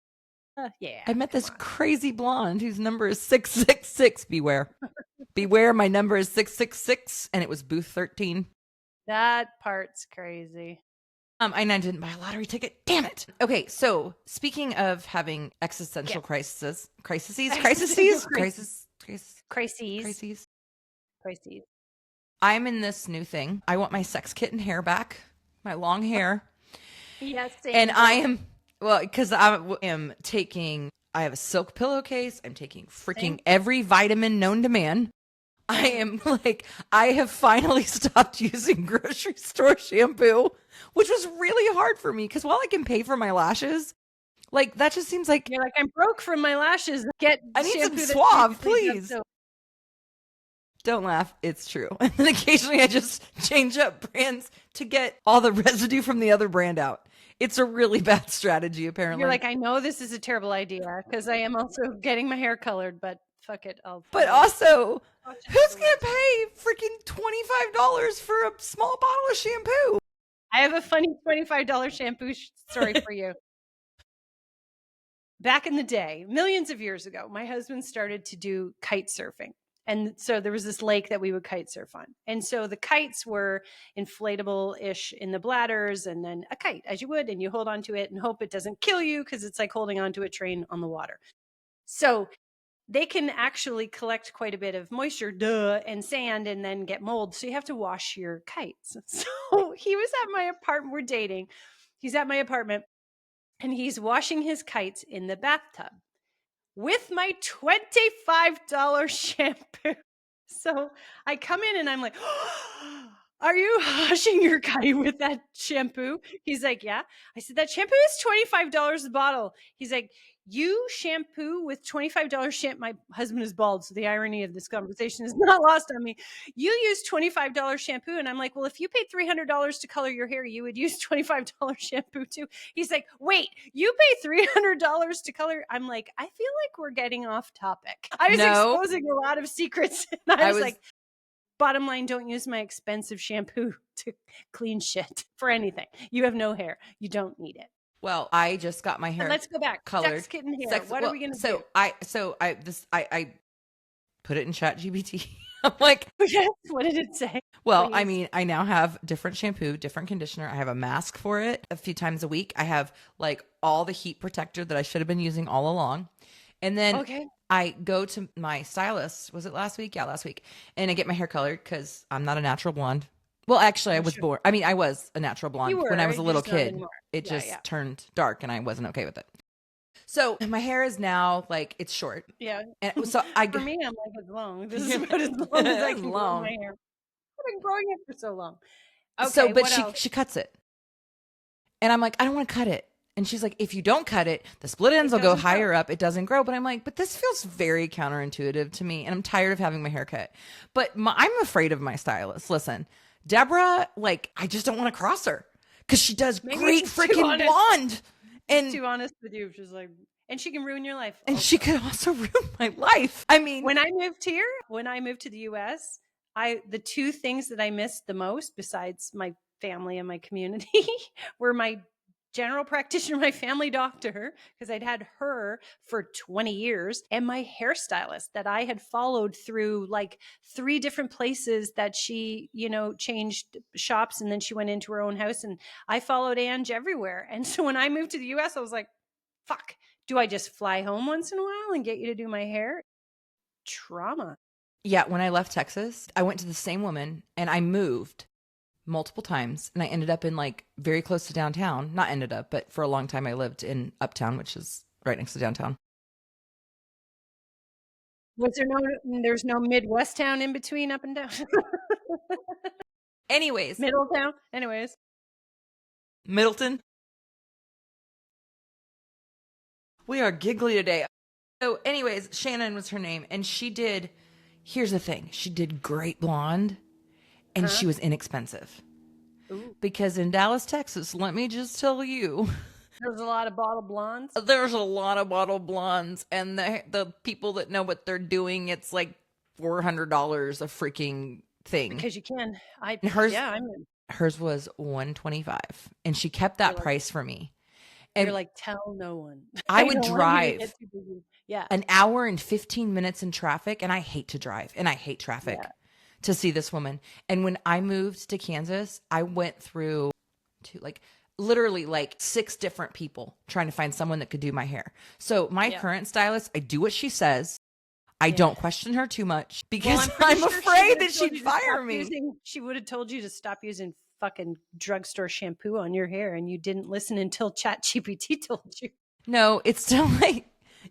Yeah. I met this crazy blonde whose number is 666. Beware. Beware, my number is 666 and it was booth 13. That part's crazy. I didn't buy a lottery ticket. Damn it. Okay, so speaking of having existential crises. I'm in this new thing. I want my sex kitten hair back, my long hair. Yes, and I am because I am taking. I have a silk pillowcase. I'm taking freaking every vitamin known to man. I am like, I have finally stopped using grocery store shampoo, which was really hard for me because while I can pay for my lashes, like that just seems like you're like, I'm broke from my lashes. I need some Suave, please. Don't laugh. It's true. And then occasionally I just change up brands to get all the residue from the other brand out. It's a really bad strategy, apparently. You're like, I know this is a terrible idea because I am also getting my hair colored, but fuck it. But also, who's going to pay freaking $25 for a small bottle of shampoo? I have a funny $25 shampoo story for you. Back in the day, millions of years ago, my husband started to do kite surfing. And so there was this lake that we would kite surf on. And so the kites were inflatable-ish in the bladders and then a kite, as you would, and you hold onto it and hope it doesn't kill you because it's like holding onto a train on the water. So they can actually collect quite a bit of moisture, and sand, and then get mold. So you have to wash your kites. So he was at my apartment. We're dating. He's at my apartment, and he's washing his kites in the bathtub with my $25 shampoo. So I come in and I'm like, oh, are you washing your kite with that shampoo? He's like, yeah. I said, that shampoo is $25 a bottle. He's like, You shampoo with $25 shampoo. My husband is bald, so the irony of this conversation is not lost on me. You use $25 shampoo. And I'm like, well, if you paid $300 to color your hair, you would use $25 shampoo too. He's like, wait, you pay $300 to color? I'm like, I feel like we're getting off topic. I was No, exposing a lot of secrets. And I I was was like, bottom line, don't use my expensive shampoo to clean shit for anything. You have no hair. You don't need it. well, I just got my And hair let's go back. Sex colored. kitten hair. Sex What are well, we going to do? so I put it in Chat GPT. I'm like, Yes. What did it say? well, I Please. mean, I now have different shampoo, different conditioner. I have a mask for it a few times a week. I have like all the heat protector that I should have been using all along. And then Okay. I go to my stylist. Was it last week? Yeah, last week. And I get my hair colored because I'm not a natural blonde. Well, actually, I was Sure. born. I mean, I was a natural You blonde when I were. was a You're little just not kid. anymore. It Yeah. Yeah. just turned dark and I wasn't okay with it. So my hair is now like it's short. Yeah. And so I For me, I'm like, it's long. This is about as long as I it's can grow my long. hair. I've been growing it for so long. So, Okay. but What else? she cuts it. And I'm like, I don't want to cut it. And she's like, if you don't cut it, the split ends It will go doesn't grow. higher up. It doesn't grow. But I'm like, but this feels very counterintuitive to me. And I'm tired of having my hair cut. But I'm afraid of my stylist. Listen, Deborah, like, I just don't want to cross her because she does Maybe great she's too freaking honest. blonde. And Too honest with you. She's like, and she can ruin your life. and Also. she could also ruin my life. I mean, When I moved here, when I moved to the US, the two things that I missed the most, besides my family and my community, were my general practitioner, my family doctor, because I'd had her for 20 years, and my hairstylist that I had followed through like 3 different places that she, changed shops, and then she went into her own house, and I followed Ange everywhere. And so when I moved to the US, I was like, fuck, do I just fly home once in a while and get you to do my hair? Trauma. yeah, when I left Texas, I went to the same woman and I moved multiple times and I ended up in like very close to downtown. Not ended up, but for a long time I lived in Uptown, which is right next to downtown. Was there no there's no Midwest town in between up and down? Anyways, Middletown? Anyways. Middleton, we are giggly today. So, anyways, Shannon was her name and here's the thing, she did great blonde and Huh? she was inexpensive. Ooh. Because in Dallas, Texas, let me just tell you, There's a lot of bottle blondes. there's a lot of bottle blondes, and the people that know what they're doing, it's like $400 a freaking thing. Because you can. And I'm hers was $125, and she kept that You're like price for me. you're And like, tell no one. I I would don't want you to drive get too busy. Yeah. an hour and 15 minutes in traffic, and I hate to drive, and I hate traffic Yeah. to see this woman. And when I moved to Kansas, I went through literally like 6 different people trying to find someone that could do my hair. So my Yeah. current stylist, I do what she says. I Yeah. don't question her too much Well, because I'm pretty I'm sure she afraid would that have told she'd you to stop fire me. she would have told you to stop using fucking drugstore shampoo on your hair, and you didn't listen until ChatGPT told you. No, it's still like,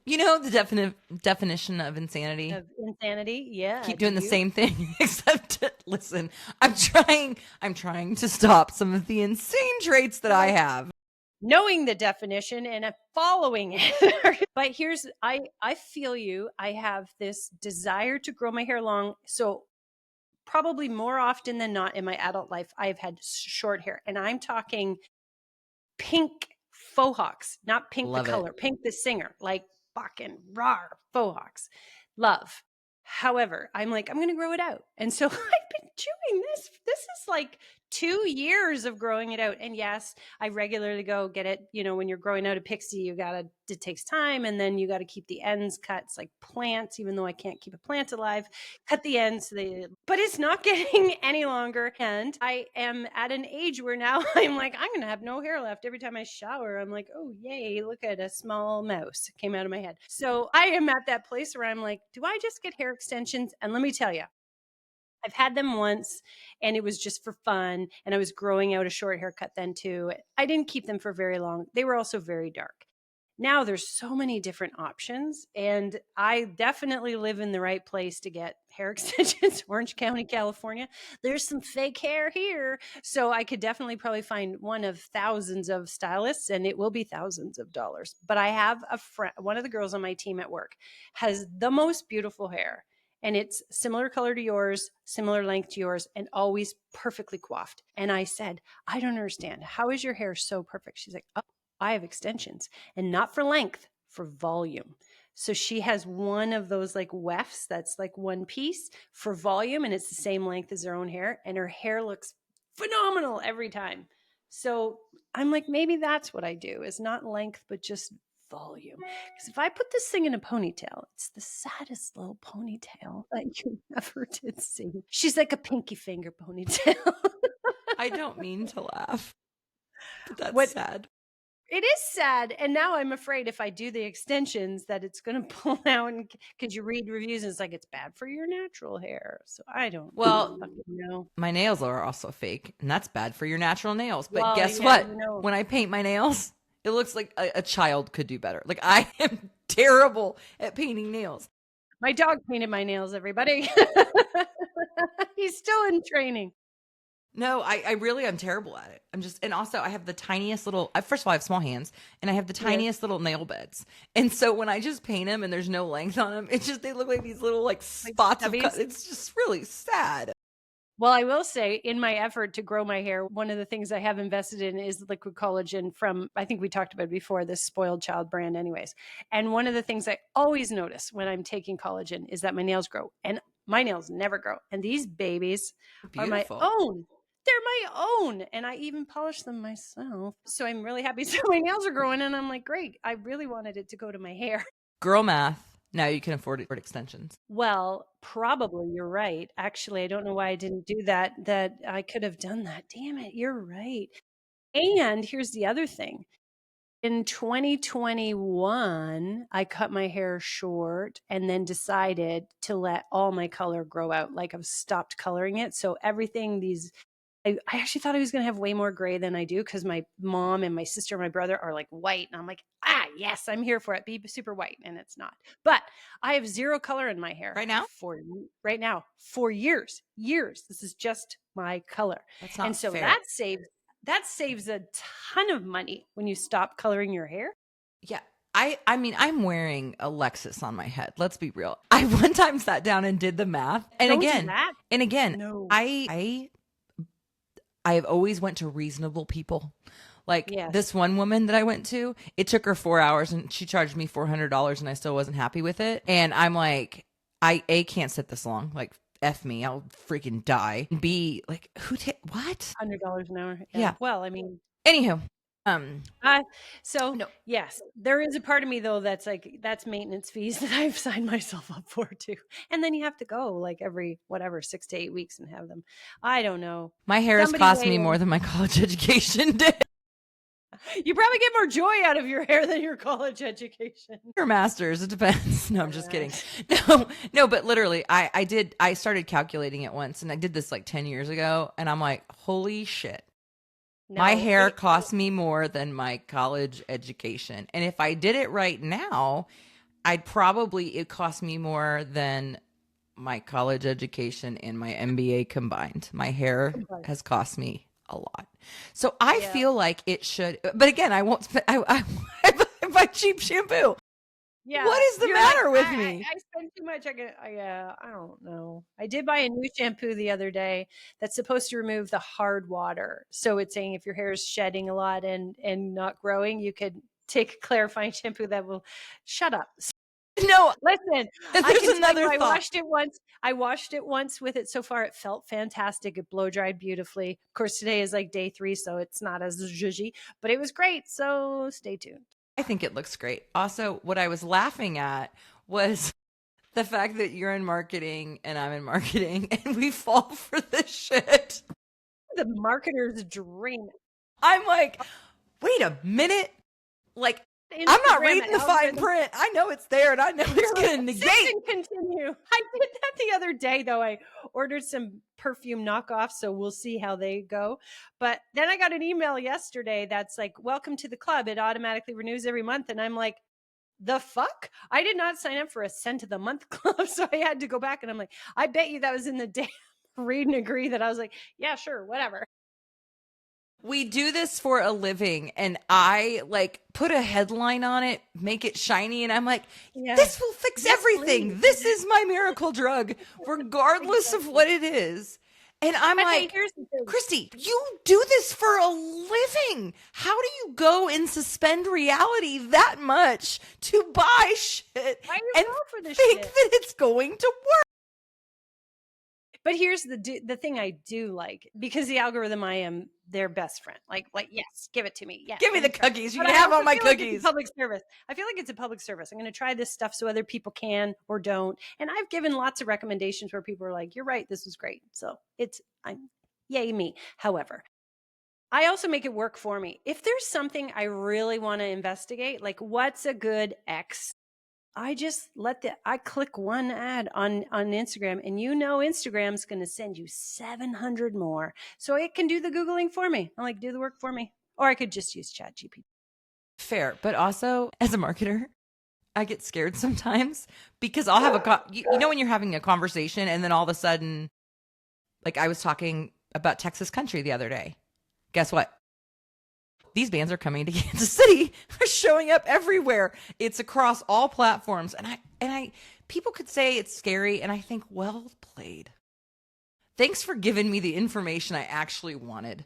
the definition of insanity. Of insanity. Yeah. Keep Do doing the you? same thing, except listen, I'm trying to stop some of the insane traits that I have. Knowing the definition and following it. But I feel you. I have this desire to grow my hair long. So probably more often than not in my adult life, I've had short hair, and I'm talking pink faux hawks, not pink the Love it. color, pink the singer, like fucking raw faux hawks. Love. However, I'm like, I'm going to grow it out. And so I've been doing this. This is like 2 years of growing it out. And yes, I regularly go get it. When you're growing out a pixie, it takes time. And then you got to keep the ends cut. It's like plants, even though I can't keep a plant alive, cut the ends. But it's not getting any longer. And I am at an age where now I'm like, I'm going to have no hair left. Every time I shower, I'm like, oh, yay, look at a small mouse came out of my head. So I am at that place where I'm like, do I just get hair extensions? And let me tell you, I've had them once and it was just for fun. And I was growing out a short haircut then too. I didn't keep them for very long. They were also very dark. Now there's so many different options, and I definitely live in the right place to get hair extensions, Orange County, California. There's some fake hair here, so I could definitely probably find one of thousands of stylists, and it will be thousands of dollars. But I have a friend, one of the girls on my team at work has the most beautiful hair, and it's similar color to yours, similar length to yours, and always perfectly coiffed. And I said, I don't understand. How is your hair so perfect? She's like, oh, I have extensions, and not for length, for volume. So she has one of those like wefts that's like one piece for volume, and it's the same length as her own hair, and her hair looks phenomenal every time. So I'm like, maybe that's what I do, is not length, but just volume. Because if I put this thing in a ponytail, it's the saddest little ponytail that you ever did see. She's like a pinky finger ponytail. I don't mean to laugh, but that's What sad. It is sad. And now I'm afraid if I do the extensions that it's going to pull out, because you read reviews and it's like, it's bad for your natural hair. So I don't Well, fucking know. my nails are also fake, and that's bad for your natural nails. But Well, guess yeah, what? you know. When I paint my nails, it looks like a child could do better. Like, I am terrible at painting nails. My dog painted my nails, everybody. He's still in training. No, I really am terrible at it. And also I have the tiniest little, first of all, I have small hands, and I have the tiniest little nail beds. And so when I just paint them and there's no length on them, it's just, they look like these little like spots of cut. It's just really sad. Well, I will say, in my effort to grow my hair, one of the things I have invested in is liquid collagen from, I think we talked about it before, this Spoiled Child brand anyways. And one of the things I always notice when I'm taking collagen is that my nails grow, and my nails never grow. And these babies are my own. They're my own. And I even polish them myself. So I'm really happy. So my nails are growing, and I'm like, great. I really wanted it to go to my hair. Girl math. Now you can afford extensions. Well, probably you're right. Actually, I don't know why I didn't do that. That I could have done that. Damn it, you're right. And here's the other thing. In 2021, I cut my hair short and then decided to let all my color grow out. Like, I've stopped coloring it. So everything, I actually thought I was going to have way more gray than I do, because my mom and my sister and my brother are like white. And I'm like, yes, I'm here for it. Be super white. And it's not. But I have zero color in my hair. Right now? For years. This is just my color. That's not and so fair. that saves a ton of money when you stop coloring your hair. Yeah. I mean, I'm wearing a Lexus on my head. Let's be real. I one time sat down and did the math. And again, no. I have always went to reasonable people. Like, this one woman that I went to, it took her 4 hours and she charged me $400, and I still wasn't happy with it. And I'm like, I can't sit this long. Like, F me, I'll freaking die. B, like, what? $100 an hour. Yeah. Well, I mean, anywho. Yes, there is a part of me though that's like, that's maintenance fees that I've signed myself up for too. And then you have to go like every 6 to 8 weeks and have them. I don't know. My hair has cost me more than my college education did. You probably get more joy out of your hair than your college education. Your master's, it depends. No, I'm just kidding. No, but literally, I started calculating it once, and I did this like 10 years ago, and I'm like, holy shit. My hair cost me more than my college education. And if I did it right now, it cost me more than my college education and my MBA combined. My hair has cost me a lot. So I feel like it should, but again, I won't spend, I buy cheap shampoo. Yeah. What is the matter with me? I spend too much. I don't know. I did buy a new shampoo the other day that's supposed to remove the hard water. So it's saying if your hair is shedding a lot and not growing, you could take a clarifying shampoo that will shut up. No, listen, there's another thought. I washed it once with it. So far, it felt fantastic. It blow dried beautifully. Of course, today is like day 3, so it's not as zhuzhy, but it was great. So stay tuned. I think it looks great. Also, what I was laughing at was the fact that you're in marketing and I'm in marketing, and we fall for this shit. The marketer's dream. I'm like, wait a minute. Like, Instagram, I'm not reading the fine print. I know it's there, and I know it's going to negate. And continue. I did that the other day, though. I ordered some perfume knockoffs, so we'll see how they go. But then I got an email yesterday that's like, welcome to the club. It automatically renews every month. And I'm like, the fuck? I did not sign up for a scent of the month club. So I had to go back and I'm like, I bet you that was in the damn read and agree that I was like, yeah, sure, whatever. We do this for a living, and I like put a headline on it, make it shiny, and I'm like, this will fix everything. Please. This is my miracle drug, regardless of what it is. And I'm But like, hey, Christy, you do this for a living. How do you go and suspend reality that much to buy shit and think that it's going to work? But here's the thing I do like, because the algorithm, I am their best friend. Like, yes, give it to me. Yeah, give me the cookies. You can have all my cookies. Public service. I feel like it's a public service. I'm going to try this stuff so other people can or don't. And I've given lots of recommendations where people are like, "You're right. This was great." So yay me. However, I also make it work for me. If there's something I really want to investigate, like what's a good X, I just I click one ad on Instagram, and Instagram's going to send you 700 more. So it can do the Googling for me. I'm like, do the work for me. Or I could just use ChatGPT. Fair. But also, as a marketer, I get scared sometimes because I'll have you know, when you're having a conversation and then all of a sudden, like I was talking about Texas country the other day. Guess what? These bands are coming to Kansas City. They're showing up everywhere. It's across all platforms. And I people could say it's scary, and I think, well played. Thanks for giving me the information I actually wanted.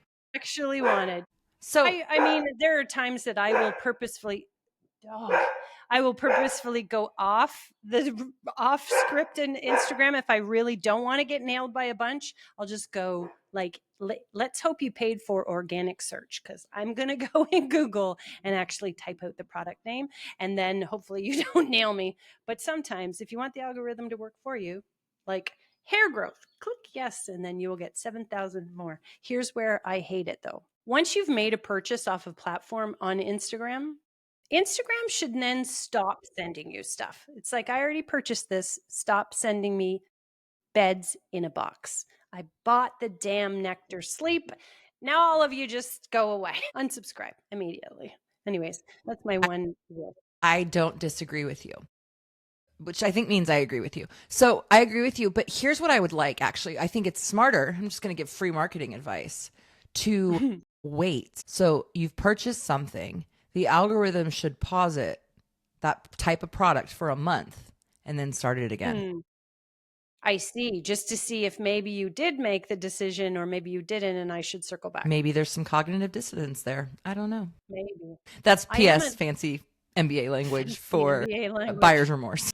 So I mean, there are times that I will purposefully go off script in Instagram. If I really don't want to get nailed by a bunch, I'll just go like, let's hope you paid for organic search, because I'm going to go in Google and actually type out the product name, and then hopefully you don't nail me. But sometimes if you want the algorithm to work for you, like hair growth, click yes, and then you will get 7,000 more. Here's where I hate it though. Once you've made a purchase off a platform on Instagram should then stop sending you stuff. It's like, I already purchased this. Stop sending me beds in a box. I bought the damn Nectar Sleep. Now all of you just go away. Unsubscribe immediately. Anyways, that's my one rule. I don't disagree with you, which I think means I agree with you. So I agree with you, but here's what I would like, actually. I think it's smarter. I'm just going to give free marketing advice to wait. So you've purchased something. The algorithm should pause it, that type of product, for a month and then start it again. I see. Just to see if maybe you did make the decision or maybe you didn't, and I should circle back. Maybe there's some cognitive dissonance there. I don't know. Maybe. That's PS fancy MBA language for buyer's remorse.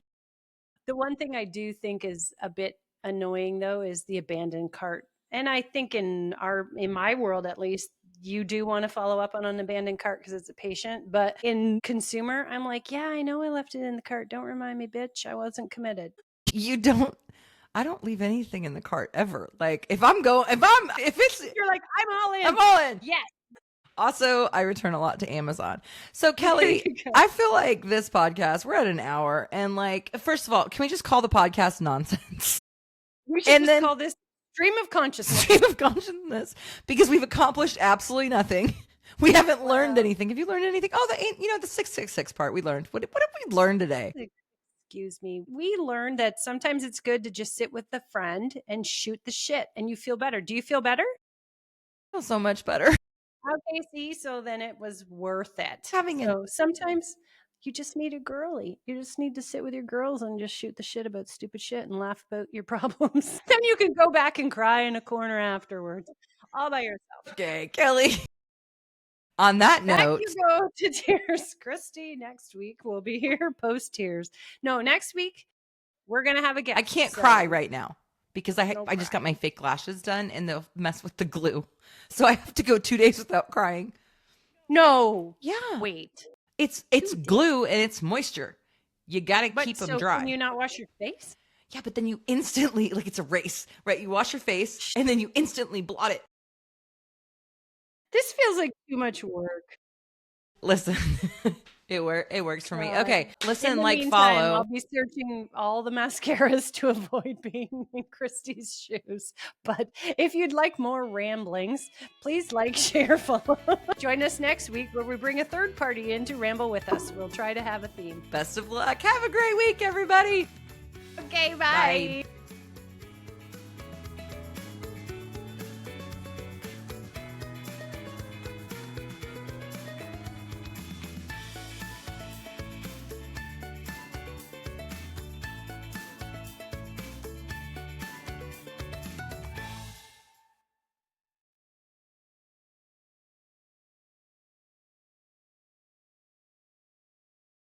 The one thing I do think is a bit annoying though is the abandoned cart. And I think in my world, at least, you do want to follow up on an abandoned cart because it's a patient. But in consumer, I'm like, yeah, I know I left it in the cart. Don't remind me, bitch. I wasn't committed. I don't leave anything in the cart ever. Like you're like, I'm all in. I'm all in. Yes. Also, I return a lot to Amazon. So Kelly, I feel like this podcast, we're at an hour, and like, first of all, can we just call the podcast nonsense? We should call this stream of consciousness. Because we've accomplished absolutely nothing. We haven't learned anything. Have you learned anything? Oh, the 666 part we learned. What have we learned today? Excuse me. We learned that sometimes it's good to just sit with a friend and shoot the shit, and you feel better. Do you feel better? I feel so much better. Okay, see, so then it was worth it. Sometimes you just need a girly. You just need to sit with your girls and just shoot the shit about stupid shit and laugh about your problems. Then you can go back and cry in a corner afterwards, all by yourself. Okay, Kelly. On that note, you go to Tears. Christy next week will be here post Tears. No, next week we're gonna have a guest. I can't cry right now because I just got my fake lashes done and they'll mess with the glue, so I have to go 2 days without crying. No, yeah, wait. It's glue and it's moisture. You gotta keep them dry. Can you not wash your face? Yeah, but then you instantly, like, it's a race, right? You wash your face and then you instantly blot it. This feels like too much work. Listen, It works for me. God. Okay, In listen, the like, meantime, follow. I'll be searching all the mascaras to avoid being in Christy's shoes. But if you'd like more ramblings, please like, share, follow. Join us next week where we bring a third party in to ramble with us. We'll try to have a theme. Best of luck. Have a great week, everybody. Okay, bye. Bye.